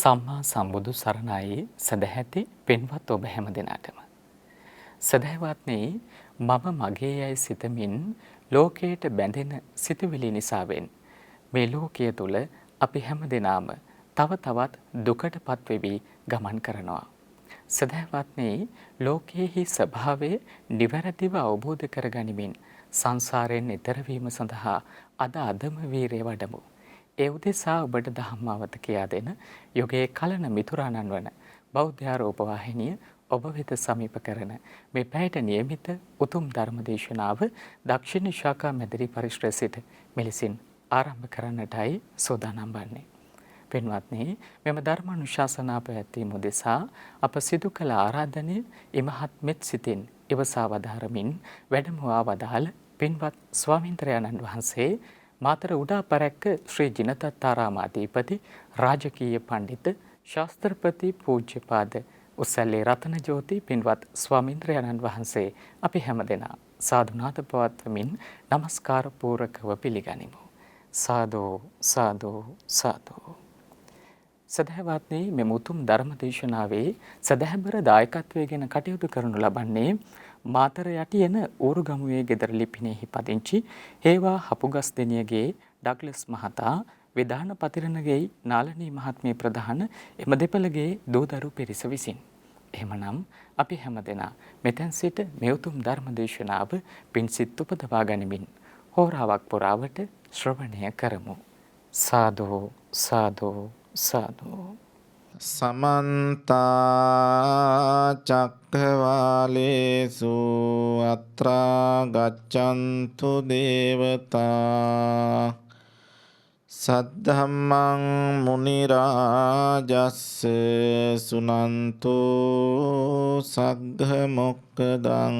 සම්මා සම්බුදු සරණයි සදැහැති පින්වත් ඔබ හැම දෙනාටම. සදහැවත්නි, මම මගේ යයි සිතමින් ලෝකයට බැඳෙන සිතුවිලි නිසාවෙන් මේ ලෝකයේ තුල අපි හැම දෙනාම තව තවත් දුකට පත්වෙවි ගමන් කරනවා. සදහැවත්නි, ලෝකයේහි ස්වභාවය නිවැරදිව අවබෝධ කරගනිමින් සංසාරයෙන් ඈතර වීම සඳහා අදම වීරිය වඩමු. ඒ උදෙසා ඔබට දහම් අවත කියා දෙන යෝගයේ කලන මිතුරාණන් වන බෞද්ධ රූපවාහිනිය ඔබ වෙත සමීප කරන මේ පැයට නියමිත උතුම් ධර්ම දේශනාව දක්ෂිණ ශාඛා මැදිරි පරිශ්‍රය සිට මෙලෙසින් ආරම්භ කරන්නටයි සූදානම් වන්නේ. පින්වත්නි, මෙම ධර්මානුශාසනා පැවැත්වීම උදෙසා අප සිදු කළ ආරාධනය ඉමහත් මෙත් සිතින් ඉවසා වදාරමින් වැඩමවා වදාළ පින්වත් ස්වාමීන්ද්‍රයන්න් වහන්සේ මාතර උඩාපරැක්ක ශ්‍රී ජිනදත්තාරාමාධිපති රාජකීය පඬිත ශාස්ත්‍රපති පූජ්‍යපාද උසැල්ලේ රතනජෝති පින්වත් ස්වාමීන්ද්‍රයන්න් වහන්සේ අපි හැමදෙනා සාදුනාද පවත්වමින් নমස්කාර පූර්වකව පිළිගනිමු. සාදු සාදු සාදු. සදහවත්නි, මෙම උතුම් ධර්ම දේශනාවේ සදහැබර දායකත්වයෙන් කටයුතු කරනු ලබන්නේ මාතර යටියන ඌරුගමුවේ ගෙදර ලිපිණෙහි පදිංචි හේවා හපුගස්දෙනියගේ ඩග්ලස් මහතා, විධාන පතිරණගේ නාලනී මහත්මිය ප්‍රධාන එම දෙපළගේ දූදරු පිරිස විසින්. එහෙමනම් අපි හැමදෙනා මෙතෙන් සිට මේ උතුම් ධර්ම දේශනාව පින්සිත් උපදවා ගනිමින් හෝරාවක් පුරාවට ශ්‍රවණය කරමු. සාදු සාදු සාදු. සමන්ත චක්කවාලේසු අත්‍රා ගච්ඡන්තු දේවතා සද්ධම්මං මුනි රාජස්ස සුනන්තු සග්ග මොක්ඛදං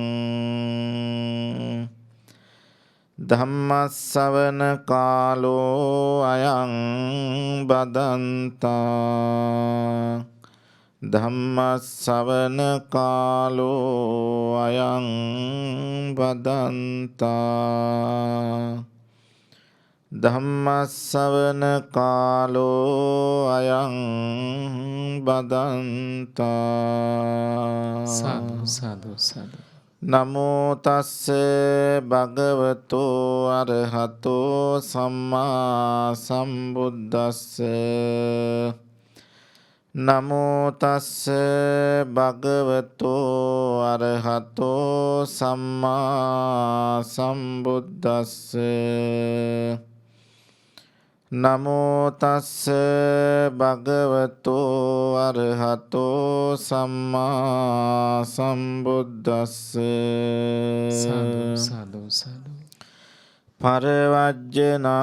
ධම්මස්සවන කාලෝ අයං බදන්තා ධම්මස්සවන කාලෝ අයං බදන්තා ධම්මස්සවන කාලෝ අයං බදන්තා. සාදු සාදු සාදු. නමෝ තස්ස භගවතෝ අරහතෝ සම්මා සම්බුද්දස්ස නමෝ තස්ස භගවතෝ අරහතෝ සම්මා සම්බුද්දස්ස නමෝ තස්ස භගවතෝ අරහතෝ සම්මා සම්බුද්දස්ස. සාදු සාදු සාදු. පරවජ්ජනා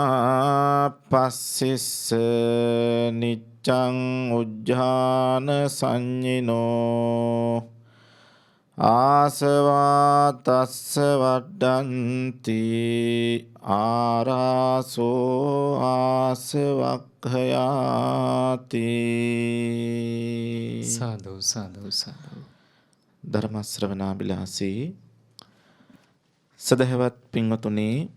පස්සිස්ස නිච්ඡං උජ්ජාන සංඤිනෝ ආසවා තස්ස වඩ්ඩන්ති ආරාසෝ ආසවක්ඛයාති. සාදු සාදු සාදු. ධර්ම ශ්‍රවණාබිලාසී සදහවත් පින්වතුනි,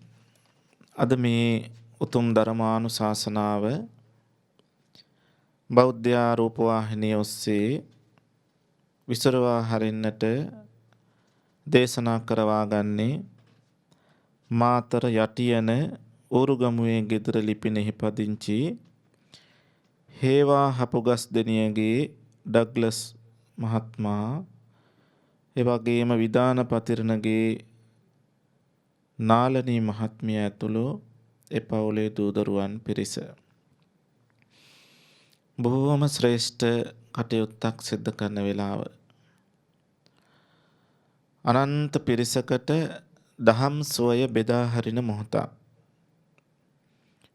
අද මේ උතුම් ධර්මානුශාසනාව බෞද්ධ රූපවාහිනිය ඔස්සේ විසරවා හරින්නට දේශනා කරවා ගන්නේ මාතර යටියන ඌරුගමුවේ ගෙදර ලිපිණෙහි පදිංචි හේවා හපුගස්දෙනියගේ ඩග්ලස් මහත්මයා, එවැගේම විධාන පතිරණගේ නාලනී මහත්මිය ඇතුළු එපවුලේ දූදරුවන් පිරිස. බොහෝම ශ්‍රේෂ්ඨ කටයුත්තක් සිද්ධ කරන වෙලාව අනන්ත පිරිසකට දහම් සොය බෙදා හරින මොහොතක්.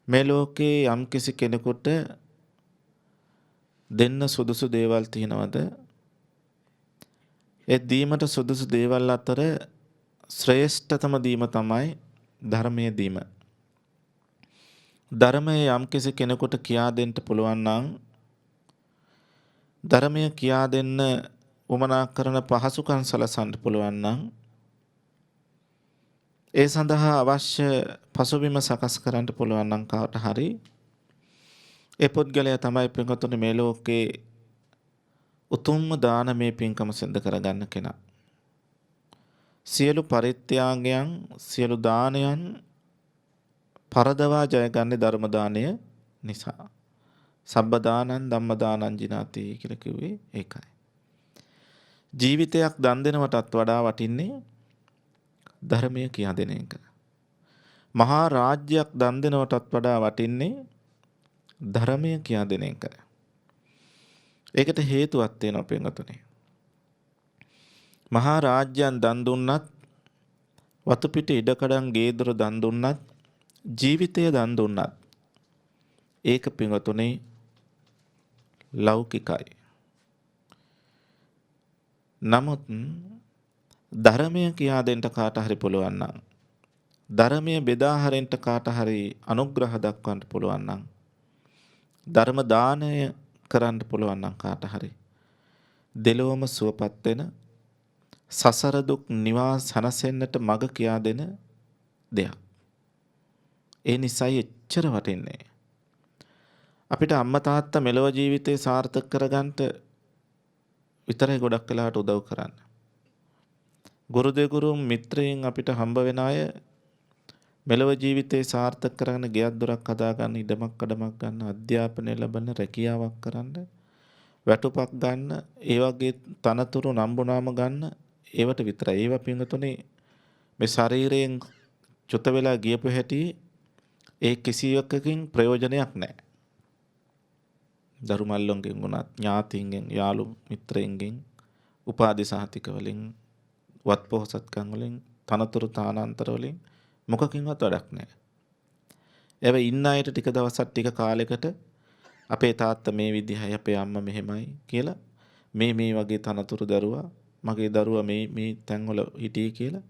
මේ ලෝකේ යම්කිසි කෙනෙකුට දෙන්න සුදුසු දේවල් තියෙනවද? ඒ දීමට සුදුසු දේවල් අතර ශ්‍රේෂ්ඨතම දීම තමයි ධර්මයේ දීම. ධර්මයේ යම්කිසි කෙනෙකුට කියා දෙන්න පුළුවන් නම්, ධර්මය කියා දෙන්න උමනා කරන පහසුකම් සලසන්න පුළුවන් නම්, ඒ සඳහා අවශ්‍ය පසුබිම සකස් කරන්න පුළුවන් නම් කාට හරි ඒ පුද්ගලයා තමයි පින්වතුනි මේ ලෝකේ උතුම්ම දානමය පින්කම සිද්ධ කරගන්න කෙනා. සියලු පරිත්‍යාගයන් සියලු දානයන් පරදවා ජයගන්නේ ධර්ම දානය නිසා. සබ්බ දානං ධම්ම දානං ජිනාති කියලා කිව්වේ ඒකයි. ජීවිතයක් දන් දෙනවටත් වඩා වටින්නේ ධර්මය කියා දෙන එක. මහා රාජ්‍යයක් දන් දෙනවටත් වඩා වටින්නේ ධර්මය කියා දෙන එක. ඒකට හේතුවක් තියෙනවා පින්වතුනි. මහා රාජ්‍යයන් දන් දුන්නත්, වතු පිට ඉඩකඩම් ගේදොර දන් දුන්නත්, ජීවිතය දන් දුන්නත් ඒක පින්වතුනි ලෞකිකයි. නමුත් ධර්මය කියා දෙන්න කාට හරි පුළුවන් නම්, ධර්මය බෙදා හරින්න කාට හරි අනුග්‍රහ දක්වන්න පුළුවන් නම්, ධර්ම දානය කරන්න පුළුවන් නම් කාට හරි දෙලොවම සුවපත් වෙන, සසර දුක් නිවා සනසෙන්නට මඟ කියා දෙන දෙයක්. ඒ නිසායි එච්චර වටින්නේ. අපිට අම්මා තාත්තා මෙලොව ජීවිතේ සාර්ථක කරගන්න විතරයි ගොඩක් වෙලාවට උදව් කරන්නේ. ගුරු දෙගුරුන් මිත්‍රයන් අපිට හම්බ වෙන අය මෙලොව ජීවිතේ සාර්ථක කරගෙන ගෙයක් දොරක් හදාගන්න, ඉඩමක් කඩමක් ගන්න, අධ්‍යාපනය ලැබෙන, රැකියාවක් කරන්න, වැටුපක් ගන්න, ඒ වගේ තනතුරු නම්බුනාම ගන්න, ඒවට විතරයි. ඒවා පින්වතුනි මේ ශරීරයෙන් චුත වෙලා ගියපු හැටි ඒ කිසියකකින් ප්‍රයෝජනයක් නැහැ. දරු මල්ලොන්ගෙන් වුණත්, ඥාතීන්ගෙන්, යාළු මිත්‍රයින්ගෙන්, උපාධි සහතික වලින්, වත් පොහසත්කම් වලින්, තනතුරු තානාන්තර වලින් මොකකින්වත් වැඩක් නැහැ. ඒවා ඉන්න අයට ටික දවසක් ටික කාලයකට අපේ තාත්තා මේ විදිහයි, අපේ අම්මා මෙහෙමයි කියලා, මේ වගේ තනතුරු දරුවා, මගේ දරුවා මේ තැන්වල හිටියේ කියලා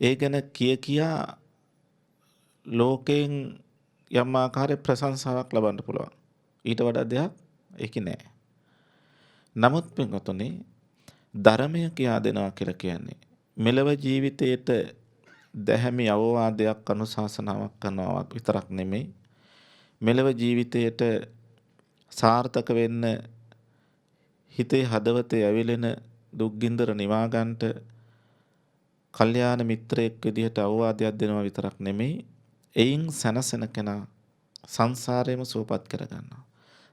ඒ ගැන කියා ලෝකයෙන් යම් ආකාරයේ ප්‍රශංසාවක් ලබන්න පුළුවන්. ඊට වඩා දෙයක් ඒකේ නැහැ. නමුත් පින්වතුනි ධර්මය කියා දෙනවා කියලා කියන්නේ මෙලව ජීවිතයේට දැහැමි අවවාදයක්, අනුශාසනාවක් කරනවා විතරක් නෙමෙයි. මෙලව ජීවිතයේට සාර්ථක වෙන්න හිතේ හදවතේ ඇවිලෙන දුක්ගින්දර නිවා ගන්නට කල්යාණ මිත්‍රයෙක් විදිහට අවවාදයක් දෙනවා විතරක් නෙමෙයි. එයින් සැනසෙන කෙනා සංසාරේම සුවපත් කරගන්නවා.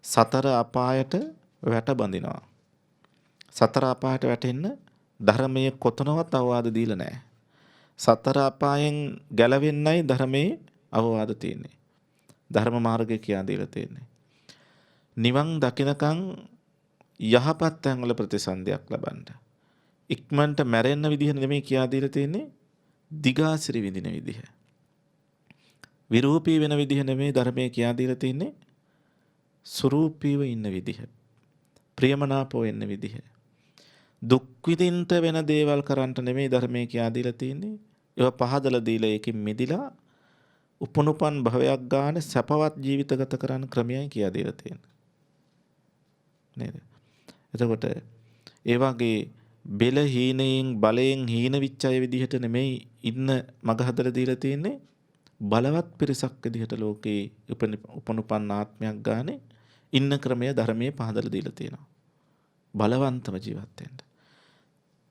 සතර අපායට වැට බඳිනවා. සතර අපායට වැටෙන්න ධර්මයේ කොතනවත් අවවාද දීලා නැහැ. සතර අපායෙන් ගැලවෙන්නයි ධර්මයේ අවවාද තියෙන්නේ. ධර්ම මාර්ගය කියා දීලා තියෙන්නේ. නිවන් දකිනකන් යහපත් තැන්වල ප්‍රතිසන්දියක් ලබන්න. ඉක්මනට මැරෙන්න විදිහ නෙමෙයි කියා දීලා තියෙන්නේ. දිගාසිරි විඳින විදිහ. විරූපී වෙන විදිහ නෙමෙයි ධර්මයේ කියා දීලා තියෙන්නේ. සුරූපීව ඉන්න විදිහ. ප්‍රියමනාපව ඉන්න විදිහ. දුක් විඳින්න වෙන දේවල් කරන්න නෙමෙයි ධර්මයේ කියා දීලා තියෙන්නේ. ඒවා පහදලා දීලා ඒකෙන් මිදිලා උපනුපන් භවයක් ගන්න සැපවත් ජීවිත ගත කරන්න ක්‍රමයයි කියා දීලා තියෙන්නේ. නේද? එතකොට ඒ වගේ බෙල හීනයෙන් බලයෙන් හීන විච්ච අය විදිහට නෙමෙයි ඉන්න මග හදලා දීලා තියෙන්නේ. බලවත් පිරිසක් විදිහට ලෝකේ උපනුපන් ආත්මයක් ගානේ ඉන්න ක්‍රමය ධර්මයේ පහදලා දීලා තියෙනවා. බලවන්තව ජීවත් වෙන්න.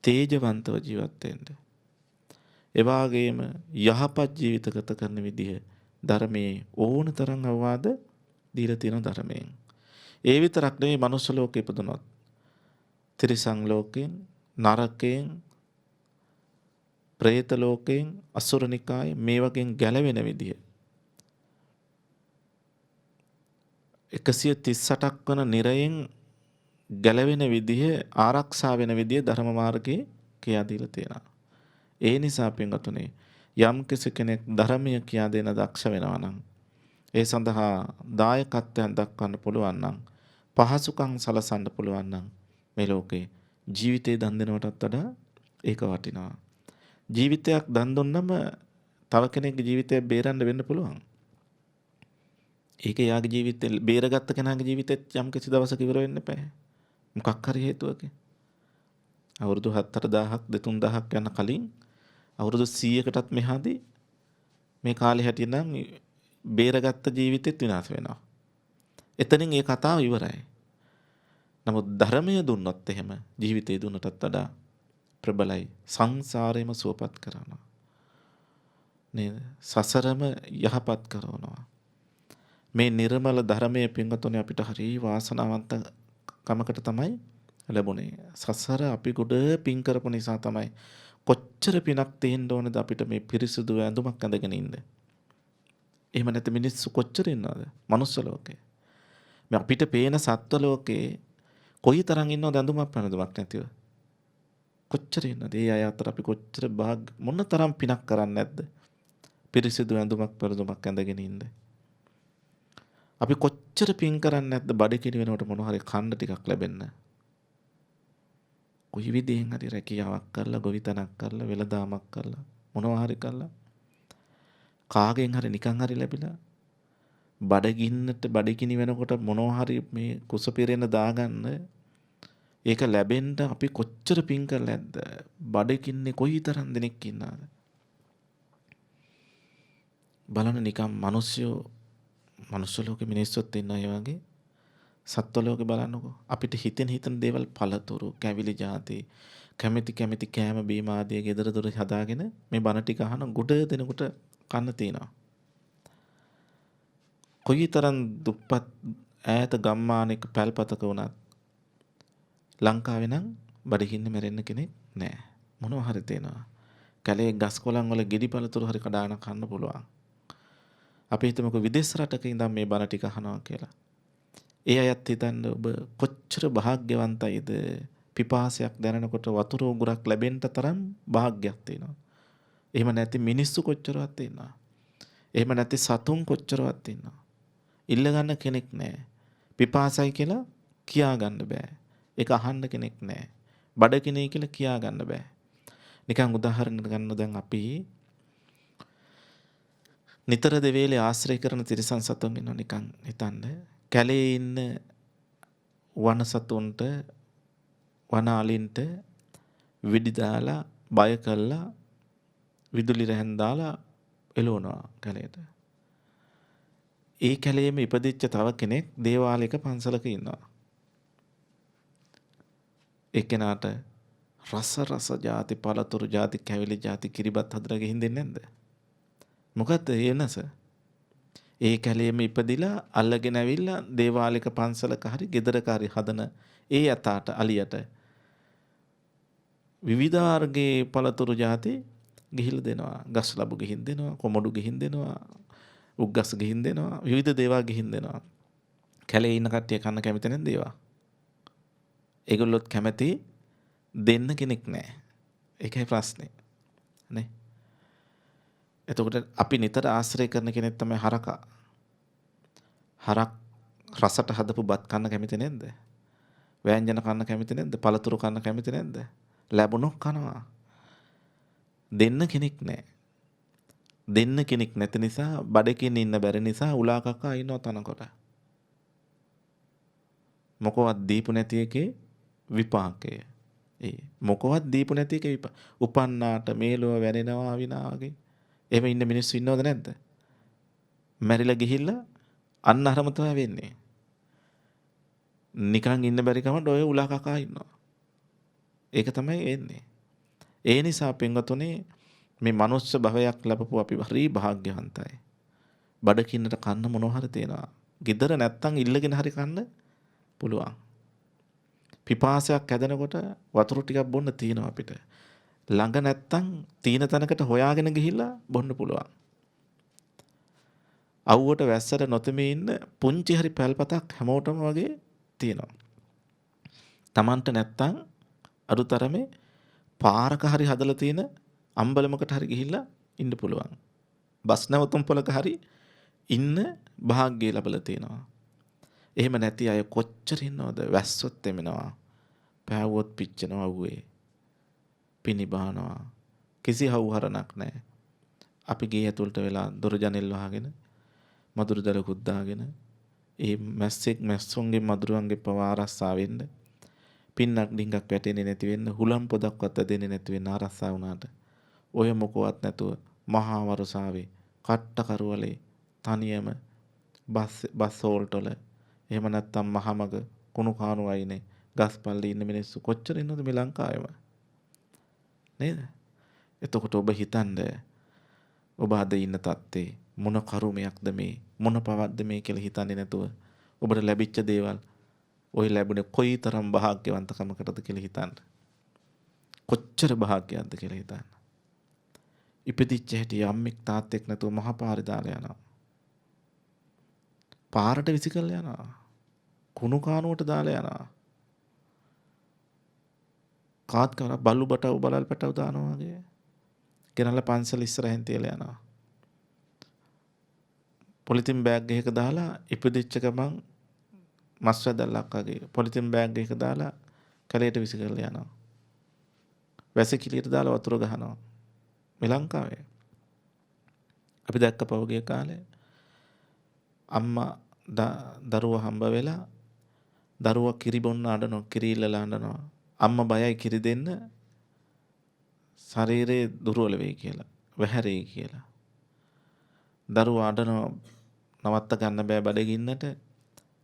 තේජවන්තව ජීවත් වෙන්න. ඒ වගේම යහපත් ජීවිත ගත කරන විදිහ ධර්මයේ ඕන තරම් අවවාද දීලා තියෙන ධර්මයෙන්. ඒ විතරක් නෙවෙයි මනුස්ස ලෝකෙ ඉපදුනොත් තිරිසන් ලෝකයෙන්, නරකයෙන්, പ്രേත ලෝකයෙන්, අසුර නිකායේ මේ වගේ ගැලවෙන විදිහ 138ක් වන නිරයෙන් ගැලවෙන විදිහ, ආරක්ෂා වෙන විදිහ ධර්ම මාර්ගයේ කියා දීලා තියෙනවා. ඒ නිසා පින්වතුනි යම් කෙනෙක් ධර්මය කියා දෙන දක්ෂ වෙනවා නම්, ඒ සඳහා දායකත්වයන් දක්වන්න පුළුවන් නම්, පහසුකම් සලසන්න පුළුවන් නම් මේ ලෝකේ ජීවිතේ දන් දෙනවටත් වඩා ඒක වටිනවා. ජීවිතයක් දන් දුන්නම තව කෙනෙක්ගේ ජීවිතය බේරන්න වෙන්න පුළුවන්. ඒක යාගේ ජීවිතේ බේරගත්ත කෙනාගේ ජීවිතෙත් යම් කිසි දවසක ඉවර වෙන්න එපා. මොකක් හරි හේතුවකින්. අවුරුදු 4-4000ක් 2-3000ක් යන කලින් අවුරුදු 100කටත් මෙහාදී මේ කාලේ හැටිනම් බේරගත්ත ජීවිතෙත් විනාශ වෙනවා. එතනින් ඒ කතාව ඉවරයි. නමුත් ධර්මය දුන්නොත් එහෙම ජීවිතේ දුන්නටත් වඩා ප්‍රබලයි. සංසාරේම සුවපත් කරනවා. නේද? සසරම යහපත් කරනවා. මේ නිර්මල ධර්මයේ පිංගතුනේ අපිට හරි වාසනාවන්ත කමකට තමයි ලැබුණේ. සසර අපි ගොඩ පිං කරපු නිසා තමයි කොච්චර පිනක් තියෙන්න ඕනද අපිට මේ පිරිසුදු ඇඳුමක් ඇඳගෙන ඉන්න. එහෙම නැත්නම් මිනිස්සු කොච්චර ඉන්නවද? මනුස්ස ලෝකේ. මේ අපිට පේන සත්ව ලෝකේ කොයිතරම් ඉන්නවද ඇඳුමක් පැනදුමක් නැතිව? කොච්චර ඉන්නවද? ඒ අය අතර අපි කොච්චර මොන තරම් පිනක් කරන්නේ නැද්ද? පිරිසිදු ඇඳුමක් පැනදුමක් ඇඳගෙන ඉන්න. අපි කොච්චර පින් කරන්නේ නැද්ද බඩගිනි වෙනකොට මොනවා හරි කන්න ටිකක් ලැබෙන්න. කොයි විදිහෙන් හරි රැකියාවක් කරලා ගොවිතැනක් කරලා වෙළඳාමක් කරලා මොනවා හරි කරලා කාගෙන් හරි නිකන් හරි ලැබිලා බඩගිනි වෙනකොට මොනවා හරි මේ කුස පිරෙන දාගන්න ඒක ලැබෙන්න අපි කොච්චර පින් කරලා නැද්ද? බඩගින්නේ කොයිතරම් දෙනෙක් ඉන්නවද? බලන්න නිකන් මනුස්ස ලෝකෙ මිනිස්සුත් ඉන්න අය වගේ සත්ව ලෝකෙ බලන්නකෝ. අපිට හිතෙන දේවල් පළතුරු, කැවිලි ಜಾති, කැමැති කෑම බීම ආදී ගෙදර දොර හදාගෙන මේ බණ ටික අහන ගොඩ දෙනකොට කන්න තියනවා. කොයිතරම් දුප්පත් ඈත ගම්මානයක පැල්පතක වුණත් ලංකාවේ නම් බඩගින්න මැරෙන්න කෙනෙක් නැහැ. මොනවා හරි තේනවා. කැලේ ගස් කොළන් වල ගෙඩි පළතුරු හරි කඩාගෙන කන්න පුළුවන්. අපි හිතමුකෝ විදේශ රටක ඉඳන් මේ බණ ටික අහනවා කියලා. ඒ අයත් හිතන්න ඔබ කොච්චර වාග්යවන්තයිද? පිපාසයක් දැනෙනකොට වතුර උගුරක් ලැබෙන්න තරම් වාග්යක් තියෙනවා. එහෙම නැති මිනිස්සු කොච්චරවත් ඉන්නවා. එහෙම නැති සතුන් කොච්චරවත් ඉන්නවා. ඉල්ල ගන්න කෙනෙක් නැහැ. පිපාසයි කියලා කියා ගන්න බෑ. ඒක අහන්න කෙනෙක් නැහැ. බඩගිනි කියලා කියා ගන්න බෑ. නිකන් උදාහරණයක් ගන්න දැන් අපි නිතර දෙවේලේ ආශ්‍රය කරන තිරිසන් සතුන් ඉන්නවා නිකන් හිතන්න. කැලේ ඉන්න වන සතුන්ට වන අලින්ට විඩි දාලා බය කළා විදුලි රැහෙන් දාලා එළවනවා කැලේට. ඒ කැලේම ඉපදිච්ච තව කෙනෙක් දේවාලයක පන්සලක ඉන්නවා. ඒ කෙනාට රස ಜಾති පළතුරු ಜಾති කැවිලි ಜಾති කිරිබත් හදලා ගිහින් දෙන්නේ නැද්ද? මොකද්ද වෙනස? ඒ කැලේම ඉපදිලා අල්ලගෙන ඇවිල්ලා දේවාලයක පන්සලක හරි ගෙදරක හරි හදන ඒ යතාට අලියට විවිධ වර්ගයේ පළතුරු ಜಾති ගිහිල්ලා දෙනවා. ගස් ලැබු ගිහින් දෙනවා, කොමඩු ගිහින් දෙනවා, උග්ගස් ගිහින් දෙනවා, විවිධ දේවල් ගිහින් දෙනවා. කැලේ ඉන්න කට්ටිය කන්න කැමති නැද්ද ඒවා? ඒගොල්ලොත් කැමති දෙන්න කෙනෙක් නැහැ. ඒකයි ප්‍රශ්නේ. නේ? එතකොට අපි නිතර ආශ්‍රය කරන කෙනෙක් තමයි හරකා. හරක් රසට හදපු බත් කන්න කැමති නැද්ද? වෑංජන කන්න කැමති නැද්ද? පළතුරු කන්න කැමති නැද්ද? ලැබුණොත් කනවා. දෙන්න කෙනෙක් නැහැ. දෙන්න කෙනෙක් නැති නිසා බඩකින් ඉන්න බැරි නිසා උලා කකා ඉන්නව තනකොට. මොකවත් දීපු නැති එකේ විපාකය. ඒ මොකවත් දීපු නැති එකේ උපන්නාට මේලව වැරෙනවා විනා වගේ. එහෙම ඉන්න මිනිස්සු ඉන්නවද නැද්ද? මැරිලා ගිහිල්ලා අන්න අරම තමයි වෙන්නේ. නිකන් ඉන්න බැරි කමට ඔය උලා කකා ඉන්නවා. ඒක තමයි වෙන්නේ. ඒ නිසා පින්වතුනි මේ මනුස්ස භවයක් ලැබපු අපි හරි වාග්යවන්තයි. බඩකින්නට කන්න මොනවා හරි තියෙනවා. ගෙදර නැත්තම් ඉල්ලගෙන හරි කන්න පුළුවන්. පිපාසයක් හැදෙනකොට වතුර ටිකක් බොන්න තියෙනවා අපිට. ළඟ නැත්තම් තීන තැනකට හොයාගෙන ගිහිල්ලා බොන්න පුළුවන්. අවුවට වැස්සට නොතෙමී ඉන්න පුංචි හරි පැල්පතක් හැමෝටම වගේ තියෙනවා. Tamanට නැත්තම් අරුතරමේ පාරක හරි හදලා තියෙන අම්බලමකට හරි ගිහිල්ලා ඉන්න පුළුවන්. බස් නැවතුම් පොලක හරි ඉන්න භාග්‍යය ලැබලා තියෙනවා. එහෙම නැති අය කොච්චර ඉන්නවද? වැස්සොත් එමිනවා. පෑවුවොත් පිච්චෙනවා වුවේ. පිනිබානවා. කිසි හවුහරණක් නැහැ. අපි ගේ ඇතුළට වෙලා දොර ජනෙල් වහගෙන මදුරු දරකුත් දාගෙන ඒ මැස්සුන්ගේ මදුරුවන්ගේ පවා ආරක්ෂා වෙන්න පින්නක් ඩිංගක් වැටෙන්නේ නැති වෙන්න හුලම් පොදක්වත් දෙන්නේ නැති වෙන්න ආරක්ෂා වුණාට ඔය මොකවත් නැතුව මහා වරුසාවේ කට්ට කරවලේ තනියම බස් හෝල්ට් වල එහෙම නැත්නම් මහමග කුණු කාණු අයිනේ ගස්පල්ලේ ඉන්න මිනිස්සු කොච්චර ඉන්නවද මේ ලංකාවේම නේද? එතකොට ඔබ හිතන්න ඔබ අද ඉන්න තත්ත්වේ මොන කරුමයක්ද මේ මොන පවක්ද මේ කියලා හිතන්නේ නැතුව ඔබට ලැබිච්ච දේවල් ওই ලැබුණේ කොයිතරම් වාග්යවන්තකමකටද කියලා හිතන්න. කොච්චර වාග්යයක්ද කියලා හිතන්න. ඉපදිච්ච හැටි අම්මෙක් තාත්තෙක් නැතුව මහ පාරේ දාලා යනවා. පාරට විසිකලා යනවා. කුණු කානුවට දාලා යනවා. කාත් කරා බල්ලු බටව බලල් පැටව දානවා වගේ. ගෙනල්ලා පන්සල ඉස්සරහින් තියලා යනවා. පොලිතින් බෑග් එකක දාලා ඉපදිච්ච ගමන් මස් වැදල්ලක් වගේ පොලිතින් බෑග් එකක දාලා කැලේට විසිකලා යනවා. වැසිකිළියට දාලා වතුර ගහනවා. මේ ලංකාවේ අපි දැක්ක පහුගිය කාලේ අම්මා දරුවා හම්බ වෙලා දරුවා කිරි බොන්න අඬනවා, කිරි ඉල්ලලා අඬනවා. අම්මා බයයි කිරි දෙන්න ශරීරේ දුර්වල වෙයි කියලා, වැහැරෙයි කියලා. දරුවා අඬනවා, නවත්ත ගන්න බෑ බඩගින්නට.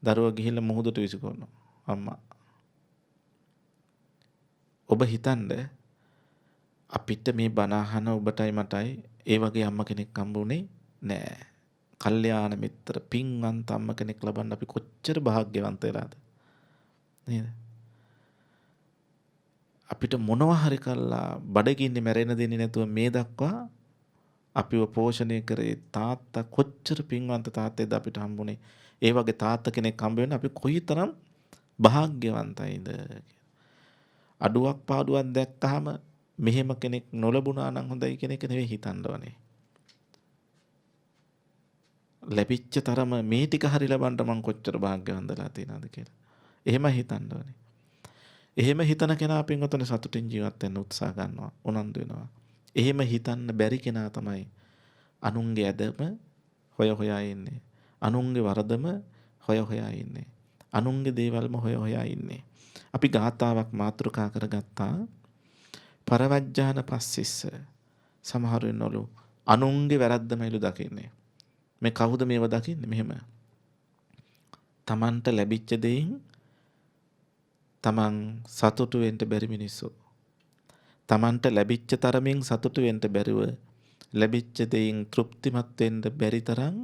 දරුවා ගිහිල්ලා මුහුදට විසිකරනවා අම්මා. ඔබ හිතන්න අපිට මේ බණ අහන ඔබටයි මටයි ඒ වගේ අම්ම කෙනෙක් හම්බුනේ නෑ. කල්යාණ මිත්‍ර පින්වන්ත අම්ම කෙනෙක් ලබන්න අපි කොච්චර වාග්යවන්ත වෙලාද නේද? අපිට මොනවා හරි කළා බඩගින්නේ මැරෙන්න දෙන්නේ නැතුව මේ දක්වා අපිව පෝෂණය කරේ තාත්තා. කොච්චර පින්වන්ත තාත්තේද අපිට හම්බුනේ. ඒ වගේ තාත්තා කෙනෙක් හම්බ වෙන්න අපි කොයිතරම් වාග්යවන්තයිද. අඩුවක් පාඩුවක් දැක්කහම මෙහෙම කෙනෙක් නොලබුණා නම් හොඳයි කියන එක නෙවෙයි හිතන්න ඕනේ. ලැබිච්ච තරම මේ ටික හරි ලබන්න මං කොච්චර වාග්යවන්තලා තියෙනවද කියලා. එහෙම හිතන්න ඕනේ. එහෙම හිතන කෙනා පින්වතුනි සතුටින් ජීවත් වෙන්න උත්සාහ ගන්නවා, උනන්දු වෙනවා. එහෙම හිතන්න බැරි කෙනා තමයි අනුන්ගේ ඇදම හොය හොයා ඉන්නේ. අනුන්ගේ වරදම හොය හොයා ඉන්නේ. අනුන්ගේ දේවල්ම හොය හොයා ඉන්නේ. අපි ගාතාවක් මාතෘකා කරගත්තා. පරවජ්ජාන පස්සිස්ස. සමහර වෙනවලු අනුන්ගේ වැරද්දමයිලු දකින්නේ. මේ කවුද මේව දකින්නේ මෙහෙම? තමන්ට ලැබිච්ච දෙයින් තමන් සතුටු වෙන්න බැරි මිනිස්සු. තමන්ට ලැබිච්ච තරමින් සතුටු වෙන්න බැරිව ලැබිච්ච දෙයින් තෘප්තිමත් වෙන්න බැරි තරම්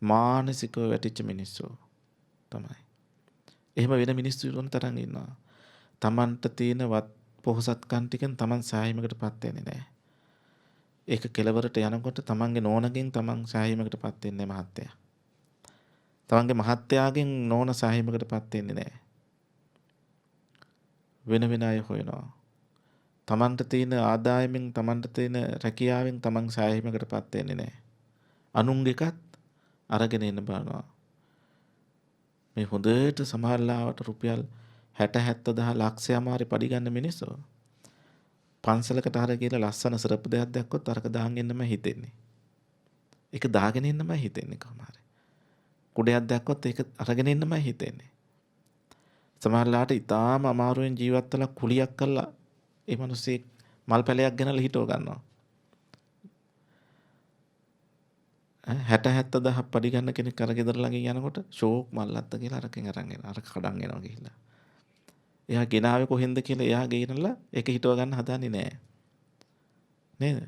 මානසිකව වැටිච්ච මිනිස්සු තමයි. එහෙම වෙන මිනිස්සු වුණ තරම් ඉන්නවා. තමන්ට තියෙන පොහසත්කම් ටිකෙන් තමන් සෑහීමකටපත් වෙන්නේ නැහැ. ඒක කෙලවරට යනකොට තමන්ගේ නෝනගෙන් තමන් සෑහීමකටපත් වෙන්නේ මහත්තයා. තමන්ගේ මහත්තයාගෙන් නෝන සෑහීමකටපත් වෙන්නේ නැහැ. වෙන වෙන අය හොයනවා. තමන්ට තියෙන ආදායමෙන් තමන්ට තියෙන රැකියාවෙන් තමන් සෑහීමකටපත් වෙන්නේ නැහැ. අනුන්ගේකත් අරගෙන එන්න බලනවා. මේ හොඳට සමහරලාවට රුපියල් 60-70,000 ලක්ෂයමාරි පඩි ගන්න මිනිස්සු පන්සලකට හර කියලා ලස්සන සරප්පු දෙයක් දැක්කොත් අරක දාගෙන එන්නම හිතෙන්නේ. ඒක දාගෙන එන්නම හිතෙන්නේ කොහොම හරි. කුඩයක් දැක්කොත් ඒක අරගෙන එන්නම හිතෙන්නේ. සමහරලාට ඊටාම අමාරුවෙන් ජීවත් වෙලා කුලියක් කළා ඒ මිනිස්සේ මල් පැලයක් ගෙනල්ලා හිටව ගන්නවා. 60-70,000 පඩි ගන්න කෙනෙක් අර ගෙදර ළඟින් යනකොට ෂෝක් මල්ලත්ත කියලා අරකින් අරන් එනවා. අර කඩන් එනවා ගිහිල්ලා. එයා ගෙනාවේ කොහෙන්ද කියලා එයා ගෙනල්ලා ඒක හිටව ගන්න හදන්නේ නැහැ. නේද?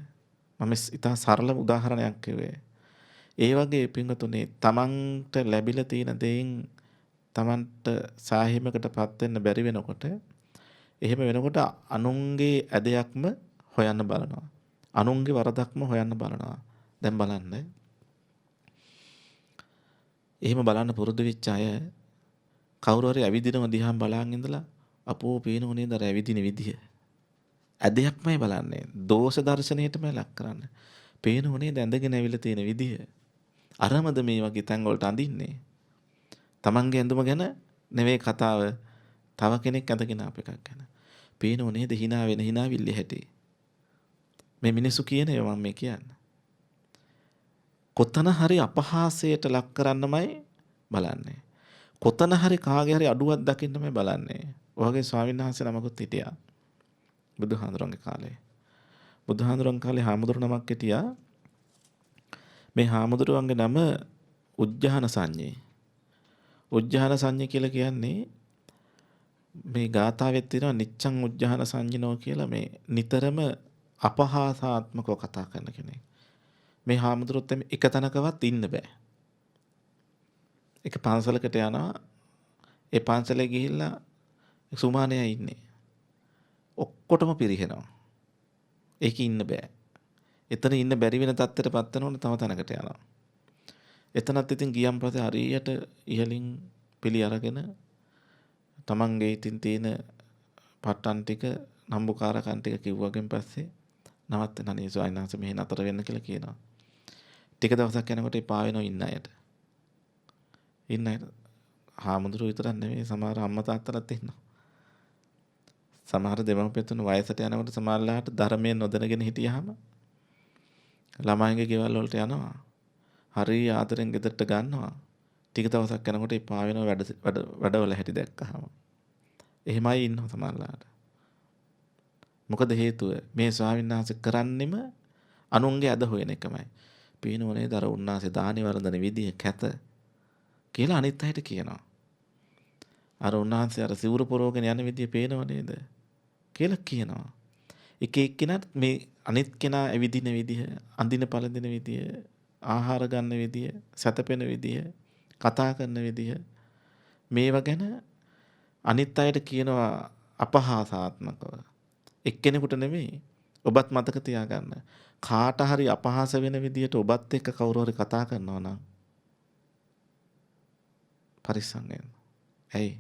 මම ඉතා සරල උදාහරණයක් කිව්වේ. ඒ වගේ පින්වතුනි තමන්ට ලැබිලා තියෙන දෙයින් තමන්ට සාහිමකටපත් වෙන්න බැරි වෙනකොට එහෙම වෙනකොට අනුන්ගේ ඇදයක්ම හොයන්න බලනවා. අනුන්ගේ වරදක්ම හොයන්න බලනවා. දැන් බලන්න. එහෙම බලන්න පුරුදු වෙච්ච අය කවුරු හරි ඇවිදිනව දිහා බලාගෙන ඉඳලා අපෝ පේනව නේද අර ඇවිදින විදිය. ඇදයක්මයි බලන්නේ. දෝෂ දර්ශනයටමයි ලක් කරන්නේ. පේනව නේද ඇඳගෙන ඇවිල්ලා තියෙන විදිය. අරමද මේ වගේ තැන් වලට අඳින්නේ. තමන්ගේ ඇඳුම ගැන නෙවෙයි කතාව. තව කෙනෙක් ඇඳගෙන ආප එකක් ගැන. පේනව නේද hina වෙන hinaවිල්ල හැටි. මේ මිනිස්සු කියන ඒවා මම මේ කියන්නේ. කොතන හරි අපහාසයට ලක් කරන්නමයි බලන්නේ. කොතන හරි කාගේ හරි අඩුවක් දකින්නමයි බලන්නේ. ඔයගේ ස්වාමීන් වහන්සේ නමකුත් හිටියා. බුදුහාඳුරන්ගේ කාලේ. බුදුහාඳුරන් කාලේ හාමුදුරු නමක් හිටියා. මේ හාමුදුරුවන්ගේ නම උජ්ජාන සංඤේ. උජ්ජාන සංඤ්ඤ කියලා කියන්නේ මේ ගාථාවෙත් තියෙනවා නිච්ඡං උජ්ජාන සංඤ්ඤනෝ කියලා මේ නිතරම අපහාසාත්මකව කතා කරන කෙනෙක්. මේ හාමුදුරුවොත් එක තැනකවත් ඉන්න බෑ. එක පන්සලකට යනවා. ඒ පන්සලේ ගිහිල්ලා සුමානයා ඉන්නේ. ඔක්කොටම පිරිහෙනවා. ඒක ඉන්න බෑ. එතන ඉන්න බැරි වෙන තත්ත්වයටපත් වෙනවනේ තව තැනකට යනවා. එතනත් ඉතින් ගියන් පස්සේ හරියට ඉහලින් පිළි අරගෙන තමන්ගේ ඉතින් තියෙන පට්ටන් ටික නම්බුකාරකම් ටික කිව්වගෙන් පස්සේ නවත්තන අනේ ස්වාමීන් වහන්සේ මෙහෙ නතර වෙන්න කියලා කියනවා. ටික දවසක් යනකොට එපා වෙනවා ඉන්න අයට. ඉන්න අයට හාමුදුරුවෝ විතරක් නෙමෙයි සමහර අම්මා තාත්තලාත් ඉන්නවා. සමහර දෙමව්පියන් වයසට යනකොට සමහරලාට ධර්මයේ නොදැනගෙන හිටියාම ළමයින්ගේ ගෙවල් වලට යනවා. හරි ආදරෙන් ගෙදරට ගන්නවා. ටික දවසක් යනකොට එපා වෙනවා වැඩවල හැටි දැක්කහම. එහෙමයි ඉන්නවා සමහරලාට. මොකද හේතුව මේ ස්වාමීන් වහන්සේ කරන්නෙම අනුන්ගේ අද හොයන එකමයි. පේනෝනේ දර උන්නාසේ දානි වරදන විදිය කැත කියලා අනිත් අයට කියනවා. අර උන්වහන්සේ අර සිවුරු පොරවගෙන යන විදිය පේනව නේද කියලා කියනවා. එක එක්කෙනාට මේ අනිත් කෙනා ඇවිදින විදිය, අඳින පළඳින විදිය, ආහාර ගන්න විදිය, සැතපෙන විදිය, කතා කරන විදිය මේවා ගැන අනිත් අයට කියනවා අපහාසාත්මකව. එක්කෙනෙකුට නෙමෙයි. ඔබත් මතක තියාගන්න. කාට හරි අපහාස වෙන විදියට ඔබත් එක්ක කවුරු හරි කතා කරනවා නම් පරිස්සම් වෙන්න. ඇයි?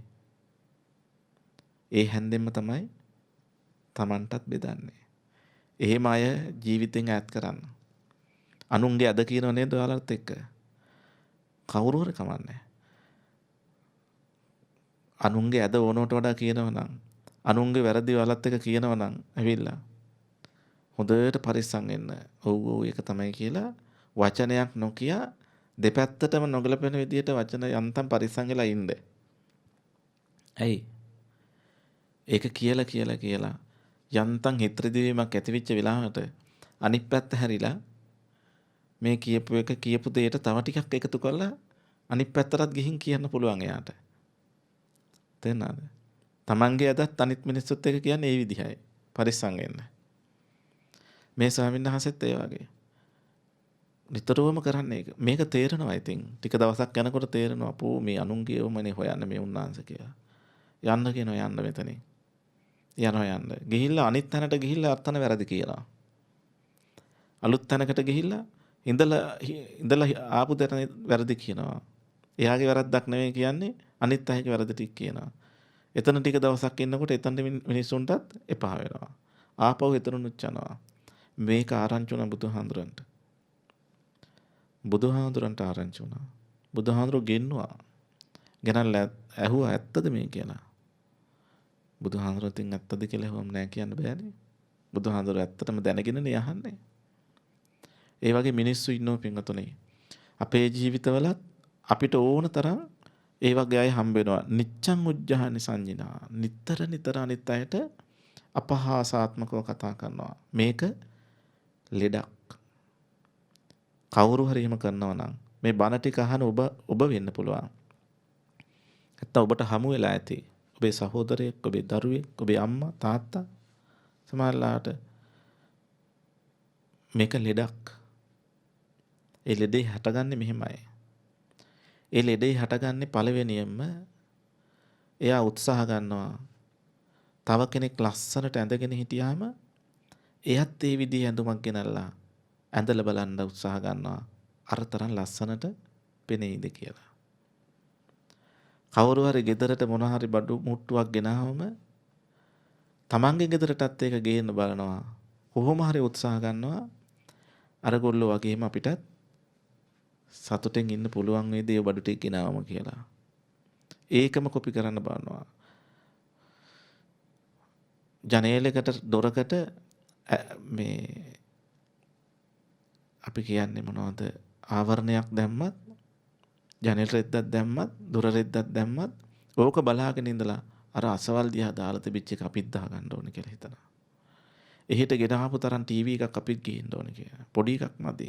ඒ හැන්දෙන්න තමයි Tamanටත් බෙදන්නේ. එහෙම අය ජීවිතෙන් ඈත් කරන්න. අනුන්ගේ අද කියනව නේද ඔයාලත් එක්ක? කවුරු හරි කමන්නේ. අනුන්ගේ අද ඕනවට වඩා කියනව නම් අනුන්ගේ වැරදි ඔයාලත් එක්ක කියනව නම් ඇවිල්ලා හොඳට පරිස්සම් වෙන්න. ඔව් ඔව් ඒක තමයි කියලා වචනයක් නොකිය දෙපැත්තටම නොගලපෙන විදියට වචන යන්තම් පරිස්සම් වෙලා ඉන්න. ඇයි? ඒක කියලා යන්තම් හිතරිදීමක් ඇතිවෙච්ච වෙලාවට අනිත් පැත්ත හැරිලා මේ කියපු දෙයට තව ටිකක් එකතු කරලා අනිත් පැත්තටත් ගිහින් කියන්න පුළුවන් එයාට. තේරෙනවද? Tamange අදත් අනිත් මිනිස්සුත් එක්ක කියන්නේ ඒ විදිහයි. පරිස්සම් වෙන්න. මේ ස්වාමීන් වහන්සේත් ඒ වගේ. නිතරම කරන්නේ ඒක. මේක තේරෙනවා ඉතින්. ටික දවසක් යනකොට තේරෙනවා අපෝ මේ අනුන්ගේවමනේ හොයන්නේ මේ උන්නාංශ කියලා. යන්න කියනවා යන්න මෙතනින්. යන්න. ගිහිල්ලා අනිත් තැනට ගිහිල්ලා අර්ථන වැරදි කියලා. අලුත් තැනකට ගිහිල්ලා ඉඳලා ආපු තැන වැරදි කියනවා. එයාගේ වැරද්දක් නෙවෙයි කියන්නේ අනිත් අයගේ වැරදි ටික කියනවා. එතන ටික දවසක් ඉන්නකොට එතන මිනිස්සුන්ටත් එපා වෙනවා. ආපහු එතනනුත් යනවා. මේක ආරංචි වුණා බුදුහාඳුරන්ට. බුදුහාඳුරන්ට ආරංචි වුණා. බුදුහාඳුර ගෙන්නවා. ගෙනල්ලා ඇහුවා ඇත්තද මේ කියලා. බුදුහාඳුර තින් ඇත්තද කියලා හොම් නෑ කියන්න බෑනේ. බුදුහාඳුර ඇත්තටම දැනගෙනනේ අහන්නේ. ඒ වගේ මිනිස්සු ඉන්නෝ පින්වතුනි. අපේ ජීවිතවලත් අපිට ඕන තරම් ඒ වගේ අය හම්බ වෙනවා. නිච්ඡං උජ්ජහානි සංජිනා. නිතර අනිත් අයට අපහාසාත්මකව කතා කරනවා. මේක ලෙඩක්. කවුරු හරි එහෙම කරනවා නම් මේ බණ ටික අහන ඔබ වෙන්න පුළුවන්. නැත්නම් ඔබට හමු වෙලා ඇති. ඔබේ සහෝදරයෙක්, ඔබේ දරුවෙක්, ඔබේ අම්මා, තාත්තා සමහරලාට මේක ලෙඩක්. ඒ ලෙඩේ හටගන්නේ මෙහෙමයි. ඒ ලෙඩේ හටගන්නේ පළවෙනියෙන්ම එයා උත්සාහ ගන්නවා. තව කෙනෙක් ලස්සනට ඇඳගෙන හිටියාම එයත් ඒ විදිහේ ඇඳුමක් ගෙනල්ලා ඇඳලා බලන්න උත්සාහ ගන්නවා. අර තරම් ලස්සනට පෙනෙයිද කියලා. කවුරු හරි ගෙදරට මොන හරි බඩු මුට්ටුවක් ගෙනාවම තමන්ගේ ගෙදරටත් ඒක ගේන්න බලනවා. කොහොම හරි උත්සාහ ගන්නවා. අර ගොල්ලෝ වගේම අපිටත් සතුටෙන් ඉන්න පුළුවන් වේද ඒ බඩු ටික ගෙනාවම කියලා. ඒකම කොපි කරන්න බලනවා. ජනේලයකට දොරකට මේ අපි කියන්නේ මොනවද ආවරණයක් දැම්මත් ජනේල රෙද්දක් දැම්මත් දොර රෙද්දක් දැම්මත් ඕක බලාගෙන ඉඳලා අර අසවල් දිහා දාලා තිබිච්ච එක අපිත් දා ගන්න ඕනේ කියලා හිතනවා. එහෙට ගෙනාපු තරම් ටීවී එකක් අපිත් ගේන්න ඕනේ කියලා. පොඩි එකක් මදි.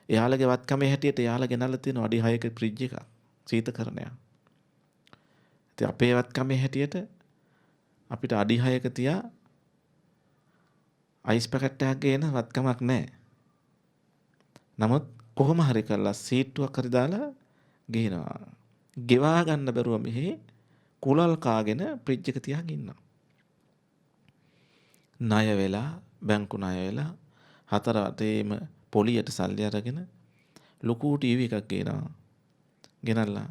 එයාලගේ වත්කමේ හැටියට එයාලා ගෙනල්ලා තියෙන අඩි 6ක ෆ්‍රිජ් එකක් සීතකරණයක්. ඉතින් අපේ වත්කමේ හැටියට අපිට අඩි 6ක තියා අයිස් පැකට් එකක් ගේන වත්කමක් නැහැ. නමුත් කොහොම හරි කරලා සීට්ටුවක් හරි දාලා ගේනවා. ගෙවා ගන්න බැරුව මෙහි කුලල් කාගෙන ෆ්‍රිජ් එක තියාගෙන ඉන්නවා. ණය වෙලා බැංකු ණය වෙලා හතර අතේම පොලියට සල්ලි අරගෙන ලොකු ටීවී එකක් ගේනවා. ගෙනල්ලා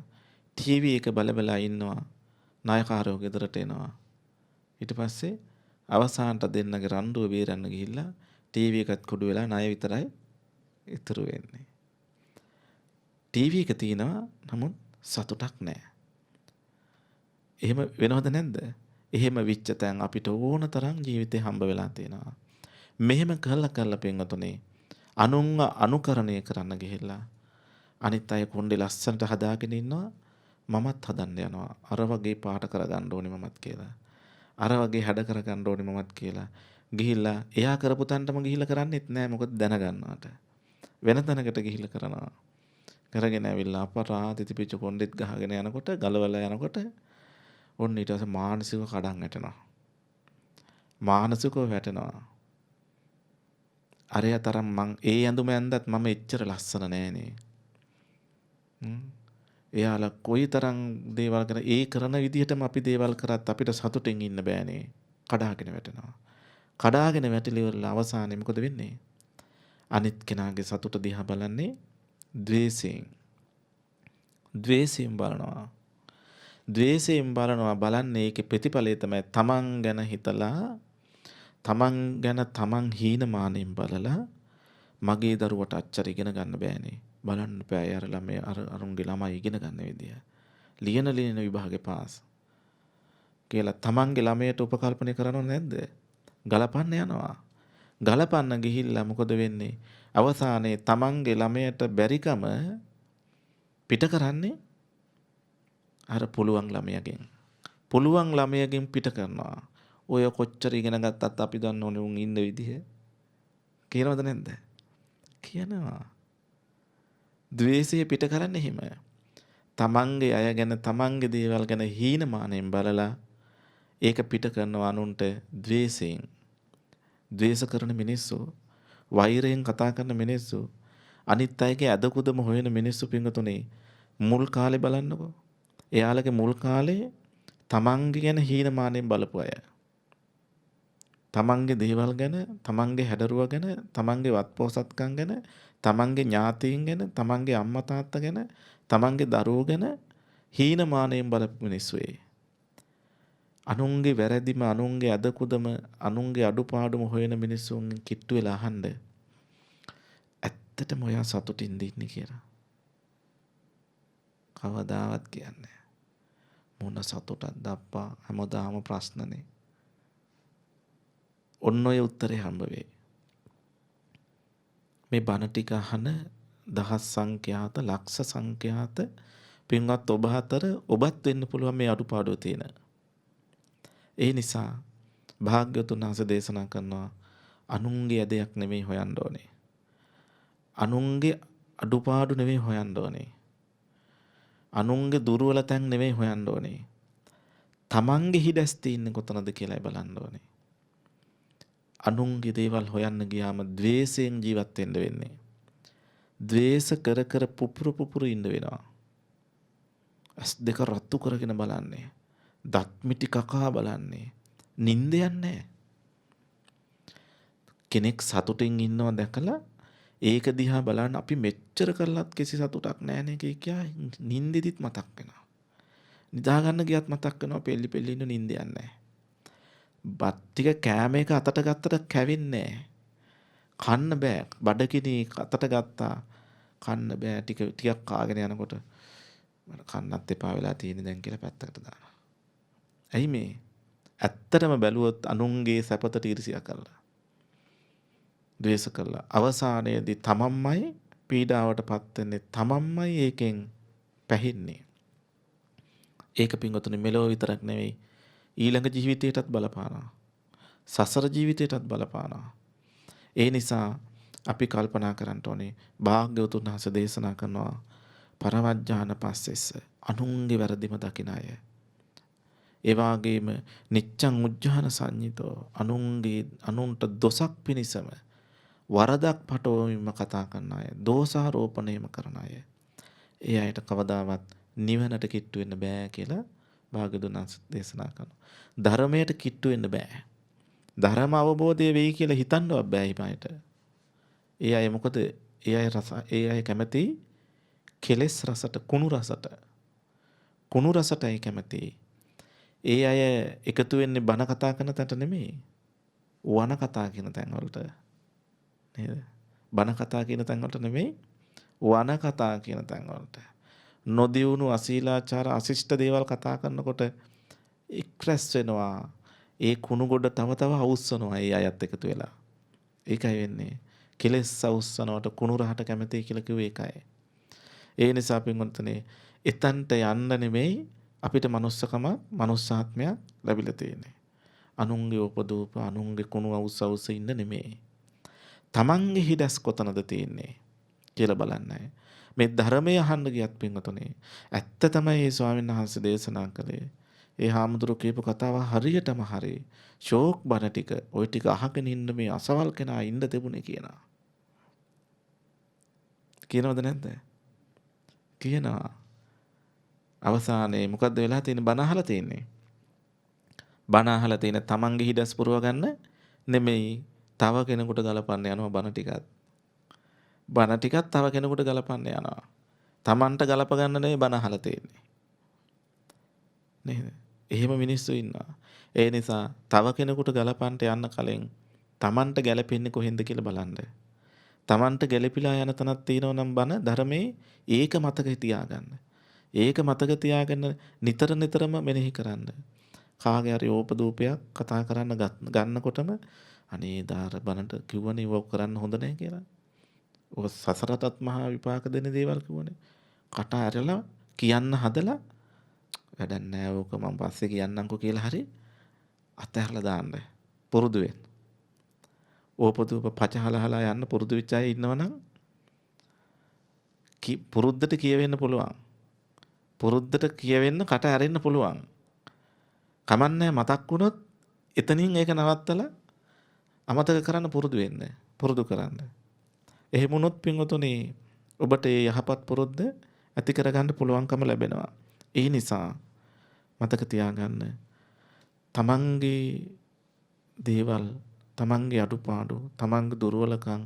ටීවී එක බල ඉන්නවා. ණයකාරයෝ ගෙදරට එනවා. ඊට පස්සේ අවසානට දෙන්නගේ රණ්ඩුව බේරන්න ගිහිල්ලා ටීවී එකත් කුඩු වෙලා ණය විතරයි ඉතුරු වෙන්නේ. ටීවී එක තියෙනවා නමුත් සතුටක් නැහැ. එහෙම වෙනවද නැද්ද? එහෙම විච්ච තැන් අපිට ඕන තරම් ජීවිතේ හම්බ වෙලා තියෙනවා. මෙහෙම කරලා පින්වතුනේ අනුන්ව අනුකරණය කරන්න ගිහිල්ලා අනිත් අය කොණ්ඩේ ලස්සනට හදාගෙන ඉන්නවා. මමත් හදන්න යනවා. අර වගේ පාට කරගන්න ඕනේ මමත් කියලා. අර වගේ හැඩ කරගන්න ඕනේ මමත් කියලා. ගිහිල්ලා එයා කරපු තැනටම ගිහිල්ලා කරන්නෙත් නෑ මොකද දැනගන්නවට. වෙන තැනකට ගිහිල්ලා කරනවා. කරගෙන ඇවිල්ලා අපරාධ තිබිච්ච කොණ්ඩෙත් ගහගෙන යනකොට ගලවලා යනකොට ඔන්න ඊට පස්සේ මානසිකව කඩන් වැටෙනවා. මානසිකව වැටෙනවා. අරය තරම් මං ඒ ඇඳුම ඇඳත් මම එච්චර ලස්සන නෑනේ. එයාලා කොයිතරම් දේවල් කරන ඒ කරන විදිහටම අපි දේවල් කරත් අපිට සතුටින් ඉන්න බෑනේ. කඩාගෙන වැටෙනවා. කඩාගෙන වැටිලිවලා අවසානයේ මොකද වෙන්නේ? අනිත් කෙනාගේ සතුට දිහා බලන්නේ ද්වේෂයෙන්. ද්වේෂයෙන් බලනවා. ද්වේෂයෙන් බලනවා බලන්නේ ඒකේ ප්‍රතිඵලය තමයි තමන් ගැන හිතලා තමන් ගැන තමන් හීනමානෙන් බලලා මගේ දරුවට අච්චර ඉගෙන ගන්න බෑනේ. බලන්න බෑ අර ළමයි අරුන්ගේ ළමයි ඉගෙන ගන්න විදිය. ලියන විභාගේ පාස්. කියලා තමන්ගේ ළමයට උපකල්පනය කරනව නැද්ද? ගලපන්න යනවා. ගලපන්න ගිහිල්ලා මොකද වෙන්නේ? අවසානයේ තමන්ගේ ළමයට බැරිකම පිට කරන්නේ අර පුළුවන් ළමයාගෙන්. පුළුවන් ළමයාගෙන් පිට කරනවා. ඔය කොච්චර ඉගෙන ගත්තත් අපි දන්න ඕනේ උන් ඉන්න විදිහ. කියනවද නැද්ද? කියනවා. ද්වේෂය පිට කරන්නේ එහෙම. තමන්ගේ අය ගැන තමන්ගේ දේවල් ගැන හීනමානෙන් බලලා ඒක පිට කරනවා අනුන්ට ද්වේෂයෙන්. ද්වේෂ කරන මිනිස්සු, වෛරයෙන් කතා කරන මිනිස්සු, අනිත් අයගේ අදකුදම හොයන මිනිස්සු පිංගුතුනේ මුල් කාලේ බලන්නකෝ. එයාලගේ මුල් කාලේ තමන්ගේ ගැන හීනමානෙන් බලපු අය. තමන්ගේ දේවල් ගැන, තමන්ගේ හැඩරුව ගැන, තමන්ගේ වත්පොසත්කම් ගැන, තමන්ගේ ඥාතීන් ගැන, තමන්ගේ අම්මා තාත්තා ගැන, තමන්ගේ දරුවෝ ගැන හීනමානයෙන් බලපු මිනිස්සු ඒ. අනුන්ගේ වැරදිම, අනුන්ගේ අදකුදම, අනුන්ගේ අඩුපාඩුම හොයන මිනිස්සුන් කිට්ටු වෙලා අහන්න. ඇත්තටම ඔයා සතුටින්ද ඉන්නේ කියලා. කවදාවත් කියන්නේ මොන සතුටක්ද අප්පා හැමදාම ප්‍රශ්නනේ. ඔන්න ඔය උත්තරේ හම්බ වෙයි. මේ බණ ටික අහන දහස් සංඛ්‍යාත ලක්ෂ සංඛ්‍යාත පින්වත් ඔබ අතර ඔබත් වෙන්න පුළුවන් මේ අඩුපාඩුව තියෙන. ඒ නිසා භාග්‍යවතුන් වහන්සේ දේශනා කරනවා අනුන්ගේ ඇදයක් නෙමෙයි හොයන්න ඕනේ. අනුන්ගේ අඩුපාඩු නෙමෙයි හොයන්න ඕනේ. අනුන්ගේ දුර්වල තැන් නෙමෙයි හොයන්න ඕනේ. තමන්ගේ හිඩැස් තියෙන්නේ කොතනද කියලායි බලන්න ඕනේ. අනුන්ගේ දේවල් හොයන්න ගියාම ද්වේෂයෙන් ජීවත් වෙන්න වෙන්නේ. ද්වේෂ කර කර පුපුරු ඉන්න වෙනවා. ඇස් දෙක රත්තු කරගෙන බලන්නේ. දත් මිටි කකා බලන්නේ. නිින්ද යන්නේ කෙනෙක් සතුටින් ඉන්නවා දැකලා ඒක දිහා බලන්න අපි මෙච්චර කරලත් කිසි සතුටක් නැහැ නේ කියා නිින්දෙදිත් මතක් වෙනවා. නිදා ගන්න ගියත් මතක් වෙනවා පෙල්ලි ඉන්න නිින්ද යන්නේ නැහැ. බත් ටික කෑම එක අතට ගත්තට කැවෙන්නේ නැහැ. කන්න බෑ. බඩගිනි අතට ගත්තා. කන්න බෑ. ටිකක් කාගෙන යනකොට මට කන්නත් එපා වෙලා තියෙන දැන් කියලා පැත්තකට දානවා. ඇයි මේ? ඇත්තටම බැලුවොත් අනුන්ගේ සැපතට ඊර්ෂ්‍යා කරලා. ද්වේෂ කරලා අවසානයේදී තමන්මයි පීඩාවටපත් වෙන්නේ. තමන්මයි ඒකෙන් පැහින්නේ. ඒක පින්වතුනි මෙලොව විතරක් නෙවෙයි ඊළඟ ජීවිතයටත් බලපානවා. සසර ජීවිතයටත් බලපානවා. ඒ නිසා අපි කල්පනා කරන්න ඕනේ භාග්‍යවතුන් වහන්සේ දේශනා කරනවා පරවජ්ජාන පස්සෙස්ස අනුන්ගේ වැරදිම දකින අය ඒ වගේම නිච්ඡං උජ්ජාන සංඤිතෝ අනුන්ට දොසක් පිණිසම වරදක් පටවමින්ම කතා කරන අය, දෝෂාරෝපණයම කරන අය. ඒ අයට කවදාවත් නිවනට කිට්ටු වෙන්න බෑ කියලා භාග්‍යවතුන් වහන්සේ දේශනා කරනවා. ධර්මයට කිට්ටු වෙන්න බෑ. ධර්ම අවබෝධය වෙයි කියලා හිතන්නවත් බෑ ඊපයට. ඒ අය මොකද ඒ අය කැමති කෙලෙස් රසට, කුණු රසටයි කැමති. ඒ අය එකතු වෙන්නේ බන කතා කරන තැනට නෙමෙයි, වන කතා කියන තැන් වලට. නේද? බන කතා කියන තැන් වලට නෙමෙයි, වන කතා කියන තැන් වලට. නොදියුණු අශීලාචාර අශිෂ්ට දේවල් කතා කරනකොට එක්රැස් වෙනවා. ඒ කුණු ගොඩ තව තව අවුස්සනවා ඒ අයත් එකතු වෙලා. ඒකයි වෙන්නේ. කෙලෙස් අවුස්සනවට කුණු රහට කැමතියි කියලා කිව්වේ ඒකයි. ඒ නිසා පින්වත්නි, එතන්ට යන්න නෙමෙයි අපිට manussකම, manussාත්මයක් ලැබිලා තියෙන්නේ. අනුන්ගේ උපදූප, අනුන්ගේ කුණු අවුස්ස ඉන්න නෙමෙයි. තමන්ගේ හිඩස් කොතනද තියෙන්නේ කියලා බලන්නයි. මේ ධර්මය අහන්න ගියත් පින්වතුනි, ඇත්ත තමයි මේ ස්වාමීන් වහන්සේ දේශනා කළේ. ඒ හාමුදුරුවෝ කියපු කතාව හරියටම හරි. ෂෝක් බණ ටික, ওই ටික අහගෙන ඉන්න මේ අසවල් කෙනා ඉන්න තිබුණේ කියනවා. කියනවද නැද්ද? කියනවා. අවසානයේ මොකද්ද වෙලා තියෙන්නේ? බණ අහලා තියෙන්නේ. බණ අහලා තියෙන තමන්ගේ හිඩස් පුරව ගන්න නෙමෙයි, තව කෙනෙකුට ගලපන්න යනවා බණ ටිකත්. බණ ටිකත් තව කෙනෙකුට ගලපන්න යනවා. තමන්ට ගලප ගන්න නෙමෙයි බණ අහලා තියෙන්නේ. නේද? එහෙම මිනිස්සු ඉන්නවා. ඒ නිසා තව කෙනෙකුට ගලපන්න යන්න කලින් තමන්ට ගැලපෙන්නේ කොහෙන්ද කියලා බලන්න. තමන්ට ගැලපිලා යන තැනක් තියෙනවා නම් බණ ධර්මයේ ඒක මතක තියාගන්න. ඒක මතක තියාගෙන නිතරම මෙනෙහි කරන්න. කාගේ හරි ඕපදූපයක් කතා කරන්න ගන්නකොටම අනේ දාර බණට කිව්වනේ ඒක කරන්න හොඳ නැහැ කියලා. ඔය සසරටත් මහා විපාක දෙන දේවල් කිව්වනේ. කට ඇරලා කියන්න හදලා වැඩක් නැහැ ඕක මම පස්සේ කියන්නම්කෝ කියලා හරි අතහැරලා දාන්න. පුරුදු වෙන්න. ඕපදූප පචහලහලා යන්න පුරුදු වෙච්ච අය ඉන්නවනම් පුරුද්දට කියවෙන්න පුළුවන්. පුරුද්දට කියවෙන්න කට ඇරෙන්න පුළුවන්. කමන්නේ මතක් වුණොත් එතනින් ඒක නවත්තලා අමතක කරන්න පුරුදු වෙන්න. පුරුදු කරන්න. එහෙම වුණොත් පින්වතුනි ඔබට මේ යහපත් පුරුද්ද ඇති කරගන්න පුළුවන්කම ලැබෙනවා. ඒ නිසා මතක තියාගන්න තමන්ගේ දේවල්, තමන්ගේ අඩුපාඩු, තමන්ගේ දුර්වලකම්,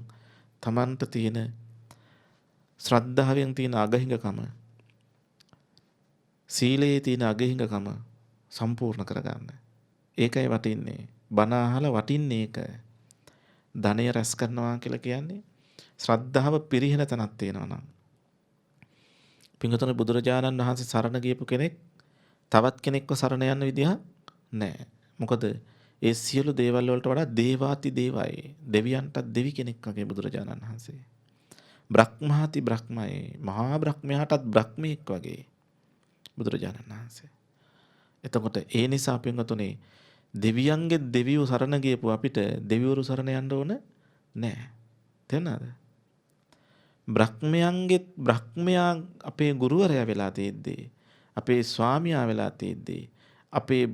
තමන්ට තියෙන ශ්‍රද්ධාවෙන් තියෙන අගහිඟකම, සීලයේ තියෙන අගහිඟකම සම්පූර්ණ කරගන්න. ඒකයි වටින්නේ. බණ අහලා වටින්නේ ඒක. ධනය රැස් කරනවා කියලා කියන්නේ ශ්‍රද්ධාව පිරිහෙන තැනක් තියෙනවා නම්. පින්වතුනි බුදුරජාණන් වහන්සේ සරණ ගියපු කෙනෙක් තවත් කෙනෙක්ව සරණ යන්න විදිහක් නැහැ. මොකද ඒ සියලු දේවල් වලට වඩා දේවාති දේවයි. දෙවියන්ටත් දෙවි කෙනෙක් වගේ බුදුරජාණන් වහන්සේ. බ්‍රහ්මාති බ්‍රහ්මයි. මහා බ්‍රහ්මයාටත් බ්‍රහ්මෙක් වගේ බුදුරජාණන් වහන්සේ. එතකොට ඒ නිසා පින්වතුනි දෙවියන්ගේ දෙවියෝ සරණ ගියපු අපිට දෙවිවරු සරණ යන්න ඕන නැහැ. තේරුණාද? බ්‍රහ්මයා අපේ ගුරුවරයා වෙලා තියෙද්දී, අපේ ස්වාමියා වෙලා තියෙද්දී, අපේ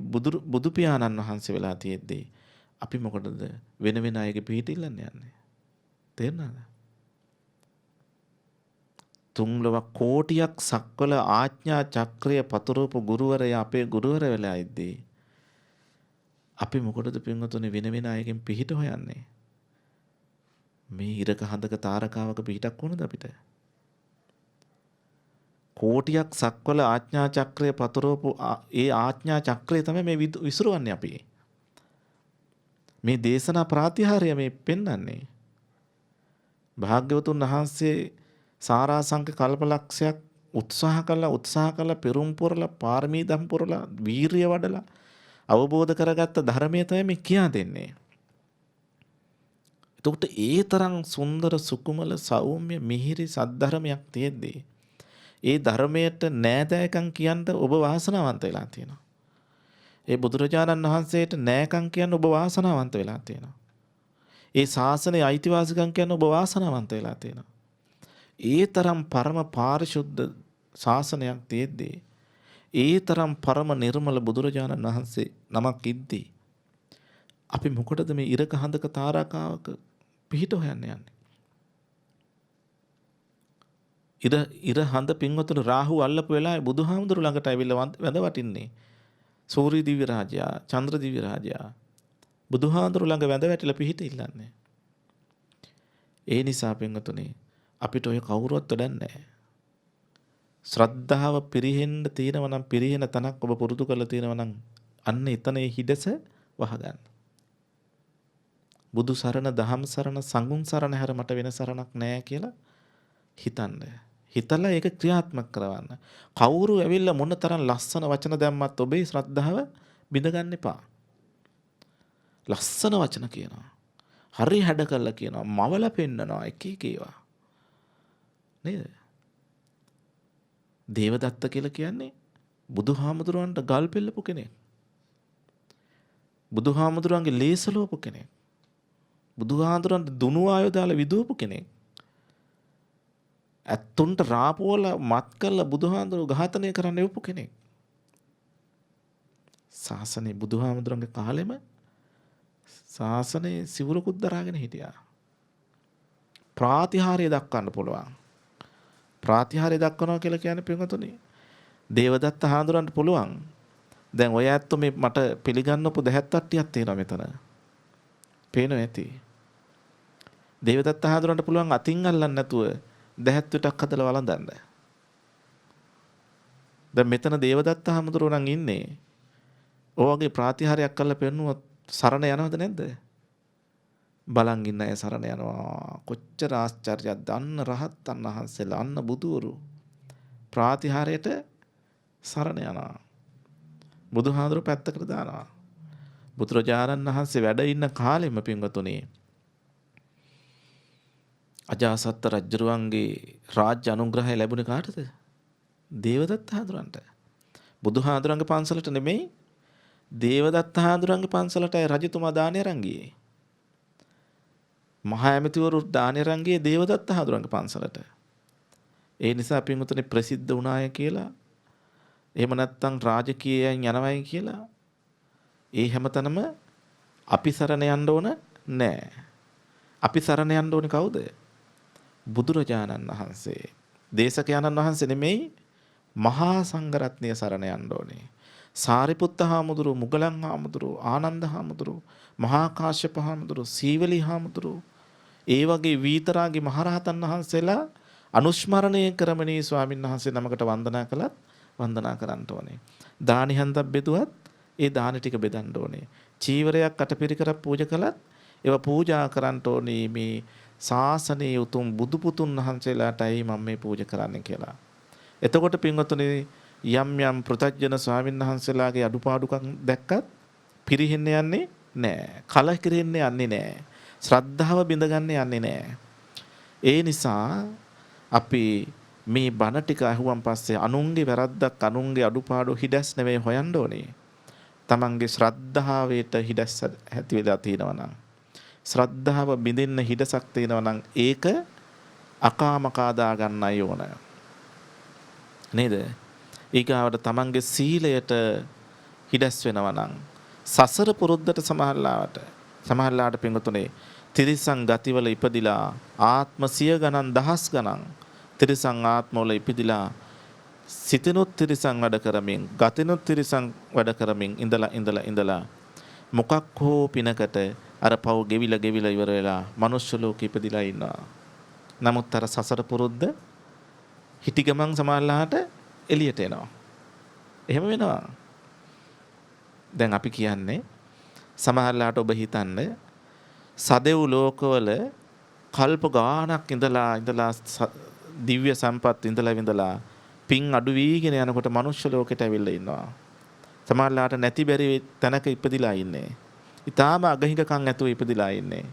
බුදු පියාණන් වහන්සේ වෙලා තියෙද්දී අපි මොකටද වෙන අයගේ පිහිට ඉල්ලන්න යන්නේ? තේරුණාද? තුන්ලොව කෝටියක් සක්වල ආඥා චක්‍රය පතුරවපු ගුරුවරයා අපේ ගුරුවර වෙලා ඉද්දී අපි මොකටද පින්වතුනි වෙන අයගෙන් පිහිට හොයන්නේ? මේ ඉරක හඳක තාරකාවක පිහිටක් වුණද අපිට? කෝටියක් සක්වල ආඥා චක්‍රය පතුරවපු ඒ ආඥා චක්‍රය තමයි මේ විසිරවන්නේ අපි. මේ දේශනා ප්‍රාතිහාර්ය මේ පෙන්වන්නේ. භාග්‍යවතුන් වහන්සේ සාරාංශක කල්පලක්ෂයක් උත්සාහ කළා පෙරම් පුරලා පාරමී දම් පුරලා වීරිය වඩලා අවබෝධ කරගත්ත ධර්මය තමයි මේ කියා දෙන්නේ. එතකොට ඒ තරම් සුන්දර සුකුමල සෞම්‍ය මිහිරි සද්ධර්මයක් තියෙද්දී ඒ ධර්මයට නෑදෑකම් කියන්න ඔබ වාසනාවන්ත වෙලා තියෙනවා. ඒ බුදුරජාණන් වහන්සේට නෑකම් කියන්න ඔබ වාසනාවන්ත වෙලා තියෙනවා. ඒ ශාසනයේ අයිතිවාසිකම් කියන්න ඔබ වාසනාවන්ත වෙලා තියෙනවා. ඒ තරම් පරම පාරිශුද්ධ ශාසනයක් තියෙද්දී ඒ තරම් පරම නිර්මල බුදුරජාණන් වහන්සේ නමක් ඉද්දී අපි මොකටද මේ ඉරක හඳක තාරකාවක පිහිට හොයන්න යන්නේ? ඉර හඳ පින්වතුන් රාහු අල්ලපු වෙලාවේ බුදුහාමුදුරු ළඟට ඇවිල්ලා වැඳ වටින්නේ. සූර්ය දිව්‍ය රාජයා, චන්ද්‍ර දිව්‍ය රාජයා බුදුහාමුදුරු ළඟ වැඳ වැටිලා පිහිට ඉල්ලන්නේ. ඒ නිසා පින්වතුනි අපිට ඔය කවුරුවත් වැඩක් නැහැ. ශ්‍රද්ධාව පිරිහෙන්න තියෙනවා නම් පිරිහෙන තනක් ඔබ පුරුදු කරලා තියෙනවා නම් අන්න එතන හිඩස වහගන්න. බුදු සරණ, දහම් සරණ, සංඝුන් සරණ හැර මට වෙන සරණක් නැහැ කියලා හිතන්න. හිතලා ඒක ක්‍රියාත්මක කරවන්න. කවුරු ඇවිල්ලා මොන තරම් ලස්සන වචන දැම්මත් ඔබේ ශ්‍රද්ධාව බිඳ ගන්න එපා. ලස්සන වචන කියනවා. හරි හැඩ කරලා කියනවා. මවල පෙන්නනවා එක එක ඒවා. නේද? දේවදත්ත කියලා කියන්නේ බුදුහාමුදුරන්ට ගල් පෙල්ලපු කෙනෙක්. බුදුහාමුදුරන්ගේ ලේසලෝපු කෙනෙක්. බුදුහාමුදුරන්ට දුනු ආයෝ දාලා විදුවපු කෙනෙක්. ඇත්තුන්ට රාපෝල මත් කරලා බුදුහාමුදුරුවෝ ඝාතනය කරන්න එවපු කෙනෙක්. ශාසනේ බුදුහාමුදුරන්ගේ කාලෙම ශාසනේ සිවුරකුත් දරාගෙන හිටියා. ප්‍රාතිහාර්ය දක්වන්න පුළුවන්. ප්‍රාතිහාර්ය දක්වනවා කියලා කියන්නේ පින්වතුනි දේවදත්ත හාමුදුරන්ට පුළුවන්. දැන් ඔය ඇත්තෝ මේ මට පිළිගන්නපු දැහැත් තට්ටියක් තියෙනවා මෙතන. පේනවා ඇති. දේවදත්ත හාමුදුරන්ට පුළුවන් අතින් අල්ලන්න නැතුව දැහැත් විටක් හදලා වළඳන්න. දැන් මෙතන දේවදත්ත හාමුදුරුවෝ නම් ඉන්නේ. ඔයගේ ප්‍රාතිහාර්යයක් කරලා පෙන්නුවොත් සරණ යනවද නැද්ද? බලන් ඉන්න අය සරණ යනවා. කොච්චර ආශ්චර්යයක්ද. අන්න රහතන් වහන්සේලා, අන්න බුදුවරු ප්‍රාතිහාර්යයට සරණ යනවා. බුදුහාමුදුරුවෝ පැත්තකට දානවා. බුදුරජාණන් වහන්සේ වැඩ ඉන්න කාලෙම පින්වතුනි අජාසත් රජුරුවන්ගේ රාජ්‍ය අනුග්‍රහය ලැබුණේ කාටද? දේවදත්ත හාමුදුරන්ට. බුදුහාමුදුරන්ගේ පන්සලට නෙමෙයි, දේවදත්ත හාමුදුරන්ගේ පන්සලටයි රජතුමා දානය අරන් ගියේ. මහා ඇමතිවරු දානය අරන් ගියේ දේවදත්ත හාමුදුරන්ගේ පන්සලට. ඒ නිසා පින්වතුනි ප්‍රසිද්ධ වුණාය කියලා, එහෙම නැත්නම් රාජකීයයන් යනවයි කියලා ඒ හැමතැනම අපි සරණ යන්න ඕන නෑ. අපි සරණ යන්න ඕනේ කවුද? බුදුරජාණන් වහන්සේ. දේශකයන්න් වහන්සේ නෙමෙයි, මහා සංඝරත්නය සරණ යන්න ඕනේ. සාරිපුත්ත හාමුදුරුවෝ, මුගලන් හාමුදුරුවෝ, ආනන්ද හාමුදුරුවෝ, මහා කාශ්‍යප හාමුදුරුවෝ, සීවලී හාමුදුරුවෝ, ඒ වගේ විතරාගේ මහරහතන් වහන්සේලා අනුස්මරණය කරමනේ ස්වාමීන් වහන්සේ නමකට වන්දනා කළත් වන්දනා කරන්න ඕනේ. දානි හන්දක් බෙදුවත් ඒ දාන ටික බෙදන්න ඕනේ. චීවරයක් අටපිරිකරක් පූජා කළත් ඒවා පූජා කරන්න ඕනේ. මේ ශාසනයේ උතුම් බුදු පුතුන් වහන්සේලාටයි මම මේ පූජා කරන්නේ කියලා. එතකොට පින්වතුනි යම් යම් ප්‍රතජන ස්වාමීන් වහන්සේලාගේ අඩුපාඩුකම් දැක්කත් පිරිහෙන්න යන්නේ නැහැ. කලකිරෙන්න යන්නේ නැහැ. ශ්‍රද්ධාව බිඳගන්න යන්නේ නැහැ. ඒ නිසා අපි මේ බණ ටික අහුවන් පස්සේ අනුන්ගේ වැරද්දක්, අනුන්ගේ අඩුපාඩු හිඩස් නෙවෙයි හොයන්න ඕනේ. තමන්ගේ ශ්‍රද්ධාවට හිඩස් ඇති වෙලා තියෙනවා නම්, ශ්‍රද්ධාව බිඳින්න හිඩසක් තියෙනවා නම් ඒක අකාමකා දා ගන්නයි ඕන. නේද? ඊගාවට තමන්ගේ සීලයට හිඩස් වෙනවා නම්, සසර පුරුද්දට සමහරලාට පින්වතුනේ තිරිසන් ගතිවල ඉපදිලා ආත්ම සිය ගණන් දහස් ගණන් තිරිසන් ආත්මවල ඉපදිලා සිතනොත් තිරිසන් වැඩ කරමින්, ගතිනොත් තිරිසන් වැඩ කරමින් ඉඳලා මොකක් හෝ පිනකට අර පව් ගෙවිලා ඉවර වෙලා මනුෂ්‍ය ලෝකෙ ඉපදිලා ඉන්නවා. නමුත් අර සසර පුරුද්ද හිටි ගමන් සමහරලාට එළියට එනවා. එහෙම වෙනවා. දැන් අපි කියන්නේ සමහරලාට ඔබ හිතන්න සදෙව් ලෝකවල කල්ප ගාණක් ඉඳලා දිව්‍ය සම්පත් විඳලා පින් අඩු වීගෙන යනකොට මනුෂ්‍ය ලෝකෙට ඇවිල්ලා ඉන්නවා. සමහරලාට නැති බැරි තැනක ඉපදිලා ඉන්නේ. ඊටාම අගහිඟකම් ඇතුව ඉපදිලා ඉන්නේ.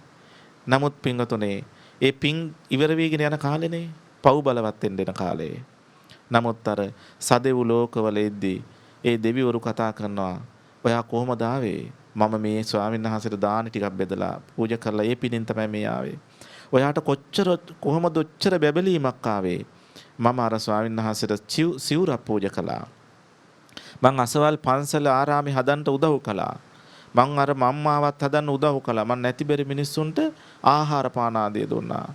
නමුත් පින්වතුනේ ඒ පින් ඉවර වීගෙන යන කාලෙනේ පව් බලවත් වෙන්න යන කාලේ. නමුත් අර සදෙව් ලෝකවල ඉද්දී ඒ දෙවිවරු කතා කරනවා, ඔයා කොහමද ආවේ? මම මේ ස්වාමීන් වහන්සේට දාන ටිකක් බෙදලා පූජා කරලා ඒ පිණින් තමයි මේ ආවේ. ඔයාට කොහොමද ඔච්චර බැබලීමක් ආවේ? මම අර ස්වාමීන් වහන්සේට සිවුරක් පූජා කළා. මං අසවල් පන්සල ආරාමේ හදන්න උදව් කළා. මං අර මම්මාවත් හදන්න උදව් කළා. මං නැතිබරි මිනිස්සුන්ට ආහාර පාන ආදිය දුන්නා.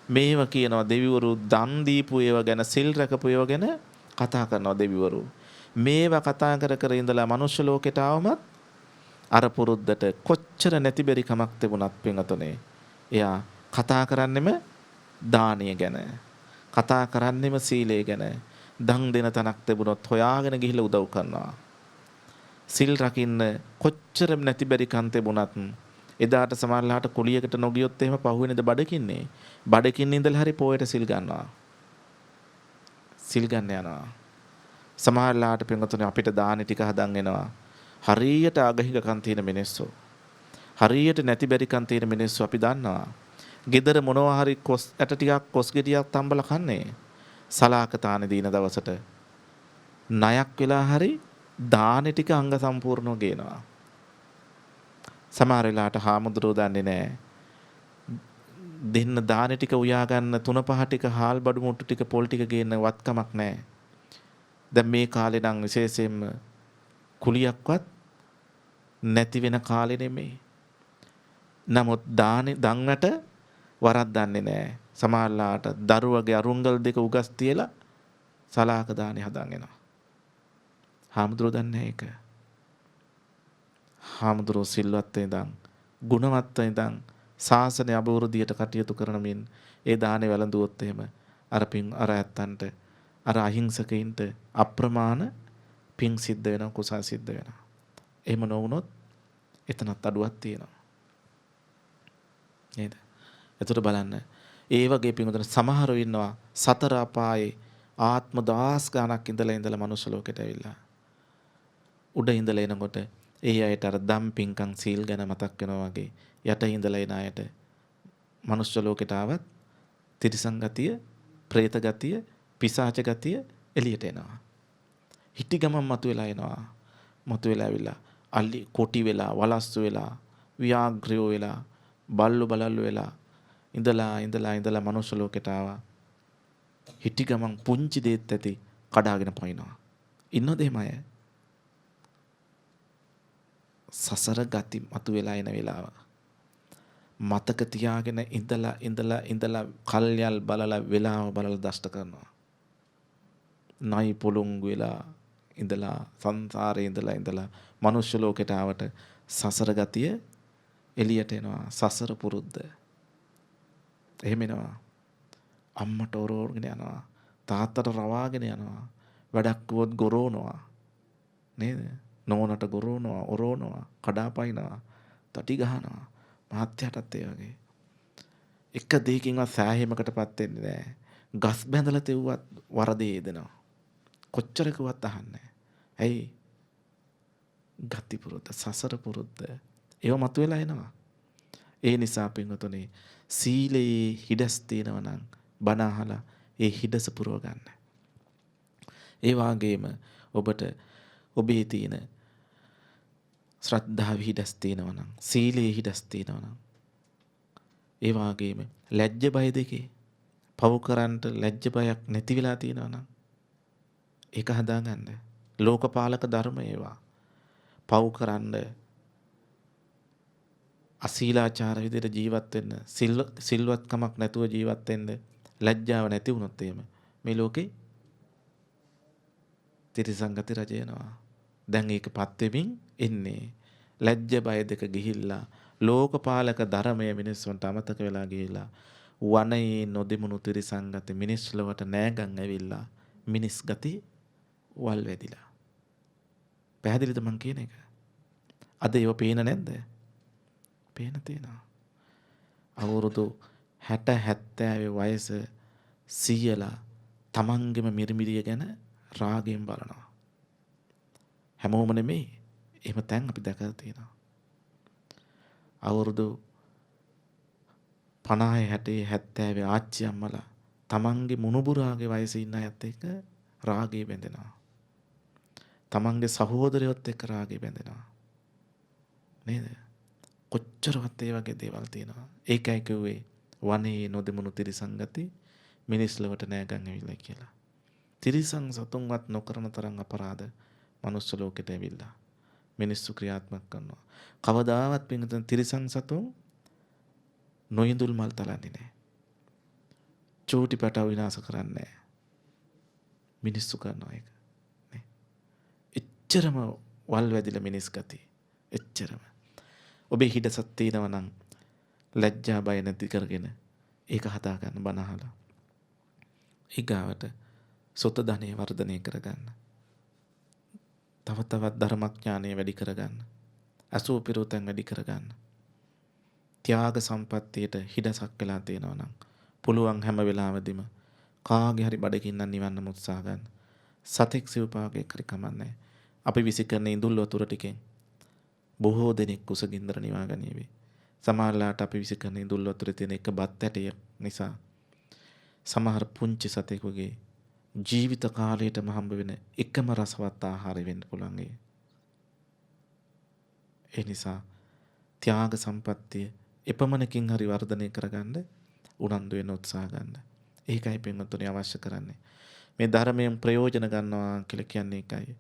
මේව කියනවා දෙවිවරු දන් දීපු ඒවා ගැන, සිල් රැකපු ඒවා ගැන කතා කරනවා දෙවිවරු. මේවා කතා කර කර ඉඳලා මනුෂ්‍ය ලෝකෙට ආවමත් අර පුරුද්දට කොච්චර නැතිබරි කමක් තිබුණත් පින්වතුනේ, එයා කතා කරන්නෙම දානීය ගැන. කතා කරන්නෙම සීලය ගැන. දන් දෙන තැනක් තිබුණොත් හොයාගෙන ගිහිල්ලා උදව් කරනවා. සිල් රකින්න කොච්චර නැතිබරි කන් තිබුණත් එදාට සමහරලාට කුලියකට නොගියොත් එහෙම පහුවෙනද බඩකින්නේ. බඩකින්න ඉඳලා හරි පොයට සිල් ගන්නවා. සිල් ගන්න යනවා. සමහරලාට පින්වතුනි අපිට දානි ටික හදන් එනවා. හරියට අගහිගකන් තියෙන මිනිස්සු. හරියට නැතිබරිකන් තියෙන මිනිස්සු අපි දන්නවා. ගෙදර මොනවා හරි කොස් ඇට ටිකක් කොස් ගෙඩියක් තම්බලා කන්නේ. සලාක තානේ දින දවසට ණයක් වෙලා හරි දානි ටික අංග සම්පූර්ණව ගේනවා. සමහර වෙලාවට හාමුදුරුවෝ දන්නේ නැහැ. දෙන්න දානි ටික උයා ගන්න 3-5 ටික හාල් බඩු මුට්ටු ටික පොල් ටික ගේන්න වත්කමක් නැහැ. දැන් මේ කාලේ නම් විශේෂයෙන්ම කුලියක්වත් නැති වෙන කාලේ නෙමෙයි. නමුත් දන්නට වරක් දන්නේ නැහැ. සමහරලාට දරුවගේ අරුංගල් දෙක උගස් තියලා සලාක දානේ හදන් එනවා. හාමුදුරුවෝ දන්නේ නැහැ ඒක. හාමුදුරුවෝ සිල්වත් ඉඳන්, ගුණවත් ඉඳන් ශාසනය අභිවෘද්ධියට කටයුතු කරන මින් ඒ දානේ වැළඳුවොත් එහෙම අර ඇත්තන්ට, අර අහිංසකයින්ට අප්‍රමාණ පිං සිද්ධ වෙනවා, කුසල් සිද්ධ වෙනවා. එහෙම නොවුනොත් එතනත් අඩුවක් තියෙනවා. නේද? එතකොට බලන්න, ඒ වගේ පින්වතුන් සමහරව ඉන්නවා සතර අපායේ ආත්ම දාස් ගණක් ඉඳලා මනුෂ්‍ය ලෝකෙට ඇවිල්ලා. උඩ ඉඳලා එනකොට ඒ අයට අර දම් පිංකම් සීල් ගැන මතක් වෙනවා වගේ යට ඉඳලා එන අයට මනුෂ්‍ය ලෝකෙට ආවත් තිරිසන් ගතිය, പ്രേත ගතිය, පිසාච ගතිය එළියට එනවා. හිටි ගමන් මතුවලා එනවා. මතුවලා ඇවිල්ලා අලි කොටි වෙලා, වලස්සු වෙලා, ව්‍යාග්‍රයෝ වෙලා, බල්ලු බලල්ලු වෙලා ඉඳලා මනුෂ්‍ය ලෝකෙට ආවා. හිටි ගමන් පුංචි දෙයක් ඇති කඩාගෙන පනිනවා. ඉන්නොද එහෙම අය? සසර ගති මතුවලා එන වෙලාව මතක තියාගෙන ඉඳලා කල්යල් බලලා වෙලාව බලලා දෂ්ට කරනවා. නයි පොළොංගු වෙලා ඉඳලා සංසාරේ ඉඳලා මනුෂ්‍ය ලෝකෙට ආවට සසර ගතිය එළියට එනවා. සසර පුරුද්ද එහෙම එනවා. අම්මට ඔරෝගෙන යනවා, තාත්තට රවාගෙන යනවා, වැඩක් වුවොත් ගොරෝනවා නේද? නෝනට ගොරෝනවා, ඔරෝනවා, කඩාපයින්නවා, තටි ගහනවා. මහත්යටත් ඒ වගේ එක දෙයකින්වත් සෑහීමකටපත් වෙන්නේ නැහැ. ගස් බැඳලා තෙව්වත් වරදේ දෙනවා. කොච්චර කිව්වත් අහන්නේ. ඇයි? ගති පුරුද්ද, සසර පුරුද්ද ඒව මතුවලා එනවා. ඒ නිසා පින්වතුනි, සීලේ හිඩස් තියෙනවා නම් බණ අහලා ඒ හිඩස පුරව ගන්න. ඒ වගේම ඔබට ඔබේ තියෙන ශ්‍රද්ධාවේ හිඩස් තියෙනවා නම්, සීලේ හිඩස් තියෙනවා නම්, ඒ වගේම ලැජ්ජ බය දෙකේ පව් කරන්ට ලැජ්ජ බයක් නැති වෙලා තියෙනවා නම් ඒක හදාගන්න. ලෝකපාලක ධර්ම ඒවා. පව් කරන්න, අසීලාචාර විදිහට ජීවත් වෙන්න, සිල්වත්කමක් නැතුව ජීවත් වෙන්න ලැජ්ජාව නැති වුණොත් එහෙම මේ ලෝකේ තිරිසංගති රජ වෙනවා. දැන් ඒකපත් වෙමින් එන්නේ. ලැජ්ජ බය දෙක ගිහිල්ලා ලෝකපාලක ධර්මයේ මිනිස්සුන්ට අමතක වෙලා ගිහිල්ලා වනයේ නොදෙමුණු තිරිසංගති මිනිස් ලොවට නෑගන් ඇවිල්ලා මිනිස් ගති වල් වැදිලා. පැහැදිලිද මං කියන එක? අද ඒව පේන නැද්ද? පේන තියෙනවා. අවුරුදු 60 70 වයස සීයලා තමන්ගෙම මිරිමිරිය ගැන රාගයෙන් බලනවා. හැමෝම නෙමෙයි. එහෙම තැන් අපි දැකලා තියෙනවා. අවුරුදු 50 60 70 ආච්චි අම්මලා තමන්ගේ මුණුබුරාගේ වයසේ ඉන්න අයත් එක්ක රාගය බැඳෙනවා. තමන්ගේ සහෝදරයොත් එක්ක රාගය බැඳෙනවා. නේද? කොච්චරවත් ඒ වගේ දේවල් තියෙනවා. ඒකයි කිව්වේ වනේ නොදෙමුණු තිරිසංගති මිනිස් ලොවට නෑගන් ඇවිල්ලා කියලා. තිරිසං සතුන්වත් නොකරන තරම් අපරාධ මනුස්ස ලෝකෙට ඇවිල්ලා මිනිස්සු ක්‍රියාත්මක කරනවා. කවදාවත් පින්වතුනි තිරිසන් සතුන් නොඉඳුල් මල් තලන්නේ නැහැ. චූටි පැටව විනාශ කරන්නේ නැහැ. මිනිස්සු කරනවා ඒක. නේ. එච්චරම වල් වැදිලා මිනිස් ගතිය. එච්චරම. ඔබේ හිඩසක් තියෙනවා නම් ලැජ්ජා බය නැති කරගෙන ඒක හදා ගන්න බණ අහලා. ඊගාවට සොත ධනෙ වර්ධනය කරගන්න. තව තවත් ධර්මඥානය වැඩි කරගන්න. අසූ පිරුතෙන් වැඩි කරගන්න. ත්‍යාග සම්පත්තියට හිඩසක් වෙලා තියෙනවා නම් පුළුවන් හැම වෙලාවෙදිම කාගේ හරි බඩගින්න නිවන්න උත්සාහ ගන්න. සතෙක් සිව්පාගේ කරි කමන්නේ. අපි විසිකරන ඉඳුල් වතුර ටිකෙන් බොහෝ දෙනෙක් කුසගින්දර නිවා ගනීවි. සමහරලාට අපි විසිකරන ඉඳුල් වතුරේ තියෙන එක බත් ඇටය නිසා සමහර පුංචි සතෙකුගේ ජීවිත කාලයටම හම්බ වෙන එකම රසවත් ආහාරය වෙන්න පුළුවන් ඒ. ඒ නිසා ත්‍යාග සම්පත්තිය එපමණකින් හරි වර්ධනය කරගන්න උනන්දු වෙන උත්සාහ ගන්න. ඒකයි පින්වත්නි අවශ්‍ය කරන්නේ. මේ ධර්මයෙන් ප්‍රයෝජන ගන්නවා කියලා කියන්නේ ඒකයි.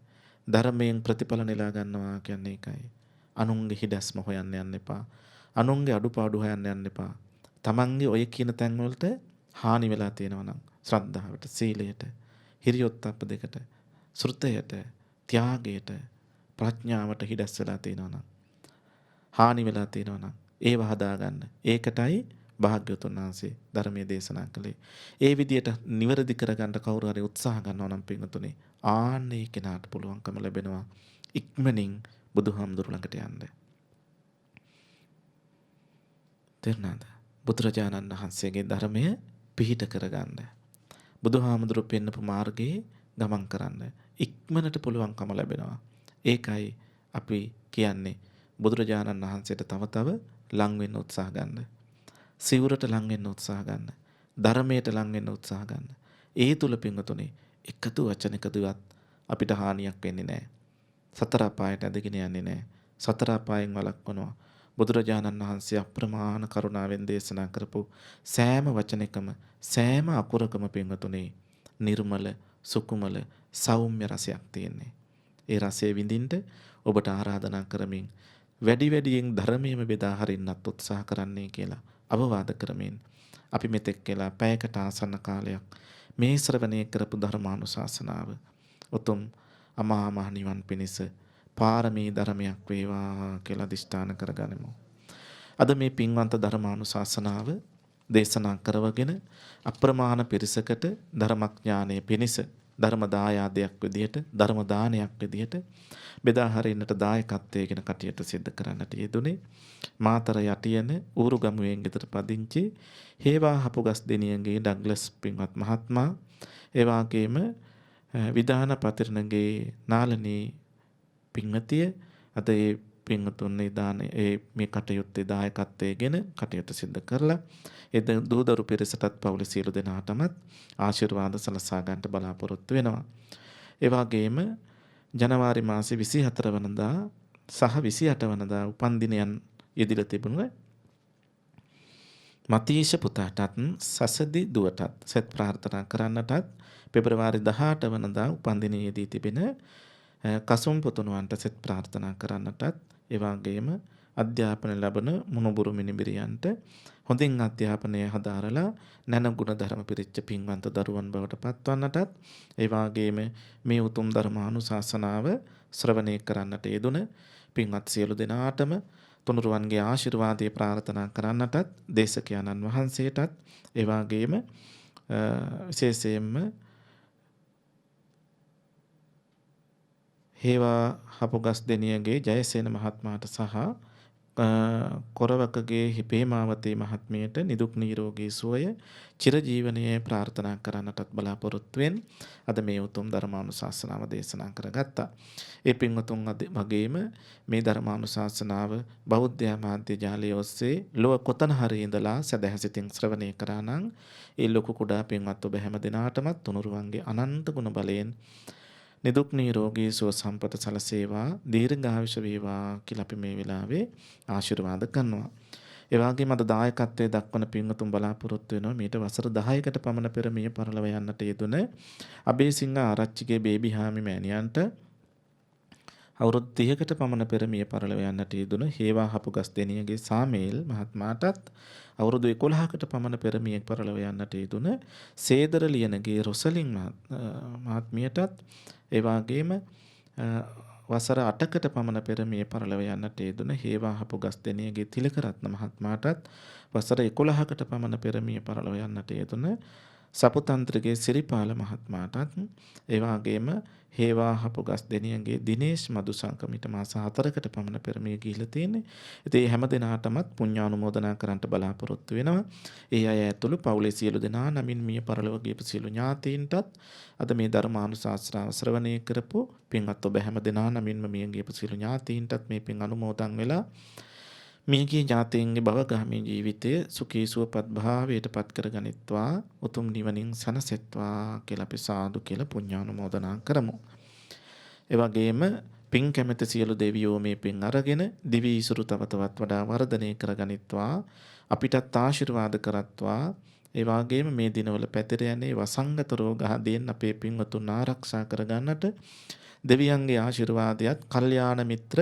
ධර්මයෙන් ප්‍රතිඵල නෙලා ගන්නවා කියන්නේ ඒකයි. අනුන්ගේ හිඩස්ම හොයන්න යන්න එපා. අනුන්ගේ අඩුපාඩු හොයන්න යන්න එපා. තමන්ගේ ඔය කියන තැන් වලට හානි වෙලා තියෙනවා නම් ශ්‍රද්ධාවට, සීලයට, හිරියොත්ප්ප දෙකට, ශ්‍රුතයට, ත්‍යාගයට, ප්‍රඥාවට හිඩස් වෙලා තියෙනවා නම් හානි වෙලා තියෙනවා නම් ඒව හදා ගන්න. ඒකටයි භාග්‍යවතුන් වහන්සේ ධර්මයේ දේශනා කළේ. ඒ විදියට නිවැරදි කරගන්න කවුරු හරි උත්සාහ ගන්නවා නම් පින්වතුනි ආන්නේ කෙනාට පුළුවන්කම ලැබෙනවා ඉක්මනින් බුදුහාමුදුරු ළඟට යන්න. තේරුණාද? බුදුරජාණන් වහන්සේගේ ධර්මය පිහිට කරගන්න. බුදුහාමුදුරු පෙන්නපු මාර්ගයේ ගමන් කරන්න ඉක්මනට පුළුවන්කම ලැබෙනවා. ඒකයි අපි කියන්නේ බුදුරජාණන් වහන්සේට තව තව ලං වෙන්න උත්සාහ ගන්න. සිවුරට ලං වෙන්න උත්සාහ ගන්න. ධර්මයට ලං වෙන්න උත්සාහ ගන්න. ඒ තුල පින්වතුනි එකතු වචනකදුවත් අපිට හානියක් වෙන්නේ නැහැ. සතර අපායට ඇදගෙන යන්නේ නැහැ. සතර අපායෙන් වළක්වනවා. බුදුරජාණන් වහන්සේ අප්‍රමාණ කරුණාවෙන් දේශනා කරපු සෑම වචනයකම සෑම අකුරකම පින්වතුනි නිර්මල සුකුමල සෞම්‍ය රසයක් තියෙන්නේ. ඒ රසය විඳින්න ඔබට ආරාධනා කරමින් වැඩි වැඩියෙන් ධර්මයේම බෙදා හරින්නත් උත්සාහ කරන්නයි කියලා අවවාද කරමින් අපි මෙතෙක් කියලා පැයකට ආසන්න කාලයක් මේ ශ්‍රවණය කරපු ධර්මානුශාසනාව උතුම් අමා මහ නිවන් පිණිස පාරමී ධර්මයක් වේවා කියලා අදිෂ්ඨාන කරගනිමු. අද මේ පින්වන්ත ධර්මානුශාසනාව දේශනා කරවගෙන අප්‍රමාණ පිරිසකට ධර්මඥානයේ පිණිස ධර්ම දායාදයක් විදියට ධර්ම දානයක් විදියට බෙදා හරින්නට දායකත්වයෙන් කටයුතු සිදු කරන්නට යෙදුනේ මාතර යටියන ඌරුගමුවෙන් ගෙදර පදිංචි හේවා හපුගස් දෙනියගේ ඩග්ලස් පින්වත් මහත්මයා ඒ වගේම විධාන පතිරණගේ නාලනී පින්වතිය අද ඒ පින්වතුන්ගේ දානේ ඒ මේ කටයුත්තේ දායකත්වයෙන් කටයුතු සිදු කරලා ඒ දූදරු පිරිසටත් පවුලේ සියලු දෙනාටමත් ආශිර්වාද සලසා ගන්නට බලාපොරොත්තු වෙනවා. ඒ වගේම ජනවාරි මාසේ 24 වෙනිදා සහ 28 වෙනිදා උපන්දිනයන් යෙදিলা තිබුණා. මතීෂ පුතාටත් සසදි දුවටත් සෙත් ප්‍රාර්ථනා කරන්නටත් පෙබරවාරි 18 වෙනිදා උපන්දිනයේදී තිබෙන කසුම් පුතුණුවන්ට සෙත් ප්‍රාර්ථනා කරන්නටත් ඒ වගේම අධ්‍යාපන ලැබෙන මුණුබුරු මිනිබිරියන්ට හොඳින් අධ්‍යාපනය හදාරලා නැනගුණ ධර්ම පිරිච්ච පින්වන්ත දරුවන් බවට පත්වන්නටත් ඒ වගේම මේ උතුම් ධර්මානුශාසනාව ශ්‍රවණය කරන්නට යෙදුන පින්වත් සියලු දෙනාටම තුනුරුවන්ගේ ආශිර්වාදය ප්‍රාර්ථනා කරන්නටත් දේශකයන්න් වහන්සේටත් ඒ වගේම විශේෂයෙන්ම හේවා හපුගස් දෙනියගේ ජයසේන මහත්මයාට සහ කොරවකගේ හිපේමාවතී මහත්මියට නිදුක් නිරෝගී සුවය චිරජීවනයේ ප්‍රාර්ථනා කරන්නටත් බලාපොරොත්තු වෙන අද මේ උතුම් ධර්මානුශාසනාව දේශනා කරගත්තා. ඒ පින්වතුන් වගේම මේ ධර්මානුශාසනාව බෞද්ධ මාධ්‍ය ජාලය ඔස්සේ ලොව කොතන හරි ඉඳලා සදහසිතින් ශ්‍රවණය කරා නම් ඒ ලොකු කුඩා පින්වත් ඔබ හැම දිනාටමත් තුනුරුවන්ගේ අනන්ත ගුණ බලයෙන් නිදුක් නිරෝගී සුව සම්පත සලසේවා දීර්ඝායුෂ වේවා කියලා අපි මේ වෙලාවේ ආශිර්වාද කරනවා. ඒ වගේම අද දායකත්වයේ දක්වන පින්වතුන් බලාපොරොත්තු වෙනවා මීට වසර 10කට පමණ පෙර මිය පරලව යන්නට යෙදුන අබේසිංහ ආරච්චිගේ බේබි හාමි මෑණියන්ට අවුරුදු 30කට පමණ පෙර මිය පරලොව යන්නට යෙදුන හේවාහපු ගස්දෙනියගේ සාමේල් මහත්මයාටත් අවුරුදු 11කට පමණ පෙර මිය පරලොව යන්නට යෙදුන සේදර ලියනගේ රොසලින් මහත්මියටත් ඒ වගේම වසර 8කට පමණ පෙර මිය පරලොව යන්නට යෙදුන හේවාහපු ගස්දෙනියගේ තිලකරත්න මහත්මයාටත් වසර 11කට පමණ පෙර මිය පරලොව යන්නට යෙදුන සපුතන්ත්‍රගේ සිරිපාල මහත්මයාටත් ඒ වගේම හේවාහපු ගස්දෙනියගේ දිනේෂ් මදුසංකමිට මාස 4කට පමණ පෙර මිය ගිහිලා තියෙන්නේ. ඉතින් හැම දිනාටමත් පුණ්‍යානුමෝදනා කරන්නට බලාපොරොත්තු වෙනවා. ඒ අය ඇතුළු පවුලේ සියලු දෙනා නමින් මිය පරලොව ගියපු සියලු ඥාතීන්ටත් අද මේ ධර්මානුශාසනාව ශ්‍රවණය කරපු පින්වත් ඔබ හැම දෙනා නමින්ම මිය ගියපු සියලු ඥාතීන්ටත් මේ පින් අනුමෝදන් වෙලා මියගිය ඥාතීන්ගේ භවගාමී ජීවිතය සුඛී සුවපත් භාවයට පත් කරගනිත්වා උතුම් නිවනින් සැනසෙත්වා කියලා අපි සාදු කියලා පුණ්‍යානුමෝදනා කරමු. ඒ වගේම පින් කැමැති සියලු දෙවියෝ මේ පින් අරගෙන දිවි ඉසුරු තව තවත් වඩා වර්ධනය කරගනිත්වා අපිටත් ආශිර්වාද කරත්වා. ඒ වගේම මේ දිනවල පැතිර යන්නේ වසංගත රෝග ආදීන් අපේ පින්වතුන් ආරක්ෂා කරගන්නට දෙවියන්ගේ ආශිර්වාදයත් කල්යාණ මිත්‍ර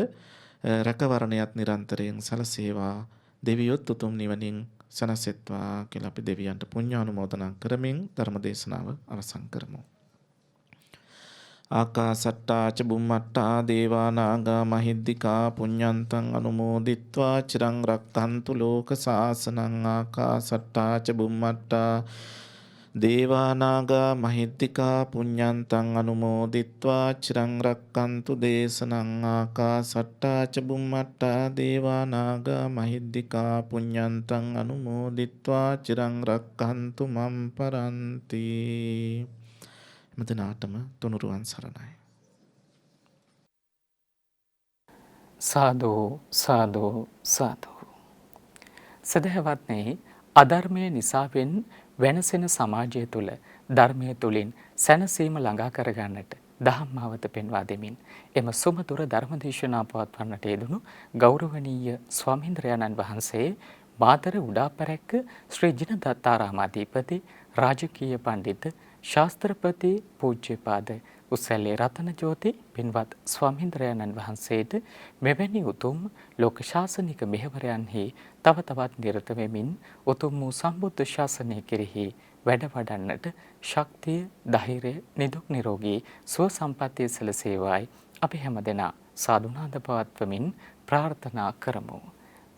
රැකවරණයත් නිරන්තරයෙන් සැලසේවා. දෙවියොත් උතුම් නිවනින් සැනසෙත්වා කියලා අපි දෙවියන්ට පුණ්‍යානුමෝදනා කරමින් ධර්ම දේශනාව අවසන් කරමු. ආකාසට්ටා ච බුම්මට්ටා දේවා නාග මහිද්దికා පුඤ්ඤන්තං අනුමෝදිත්වා චිරං රක්ඛන්තු ලෝක සාසනං. ආකාසට්ටා ච බුම්මට්ටා දේවා නාග මහිද්దికා පුඤ්ඤන්තං අනුමෝදිත්වා චිරං රක්ඛන්තු දේශනං. ආකාසට්ටා ච බුම්මට්ටා දේවා නාග මහිද්దికා පුඤ්ඤන්තං අනුමෝදිත්වා චිරං රක්ඛන්තු මම් පරන්ති. මදනාටම තුනුරුවන් සරණයි. සාදු සාදු සාදු. සදහවත්නේ අධර්මය නිසාවෙන් වෙනසෙන සමාජය තුළ ධර්මය තුළින් සැනසීම ළඟා කරගන්නට දහම්මාවත පෙන්වා දෙමින් එම සුමధుර ධර්මදේශනා පවත්වන්නට යෙදුණු ගෞරවනීය ස්වාමීන්ද්‍රයන්න් වහන්සේ මාතර උඩාපැරැක්ක ශ්‍රී ජිනදත්තාරාමාධිපති රාජකීය පණ්ඩිත ශාස්ත්‍රපති පූජ්‍යපාද උසැල්ලේ රතනජෝති පින්වත් ස්වාමීන්ද්‍රයන්න් වහන්සේට මෙවැනි උතුම් ලෝක ශාසනික මෙහෙවරයන්හි තව තවත් නිරත වෙමින් උතුම් වූ සම්බුද්ධ ශාසනය කෙරෙහි වැඩ වඩන්නට ශක්තිය, ධෛර්යය, නිදුක් නිරෝගී සුව සම්පන්නිය සැලසේවායි අපි හැමදෙනා සාදුනාද පවත්වමින් ප්‍රාර්ථනා කරමු.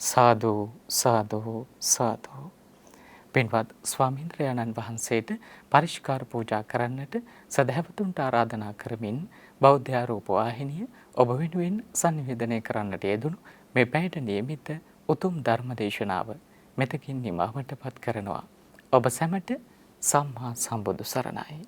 සාදු සාදු සාදු. පින්වත් ස්වාමීන්ද්‍රයන්න් වහන්සේට පරිස්කාර පූජා කරන්නට සදහැවතුන්ට ආරාධනා කරමින් බෞද්ධ ආරෝප වාහිනිය ඔබ වෙනුවෙන් සංනිවේදනය කරන්නට යෙදුණු මේ පැයට නියමිත උතුම් ධර්ම දේශනාව මෙතකින් නිමවටපත් කරනවා. ඔබ සැමට සම්මා සම්බුදු සරණයි.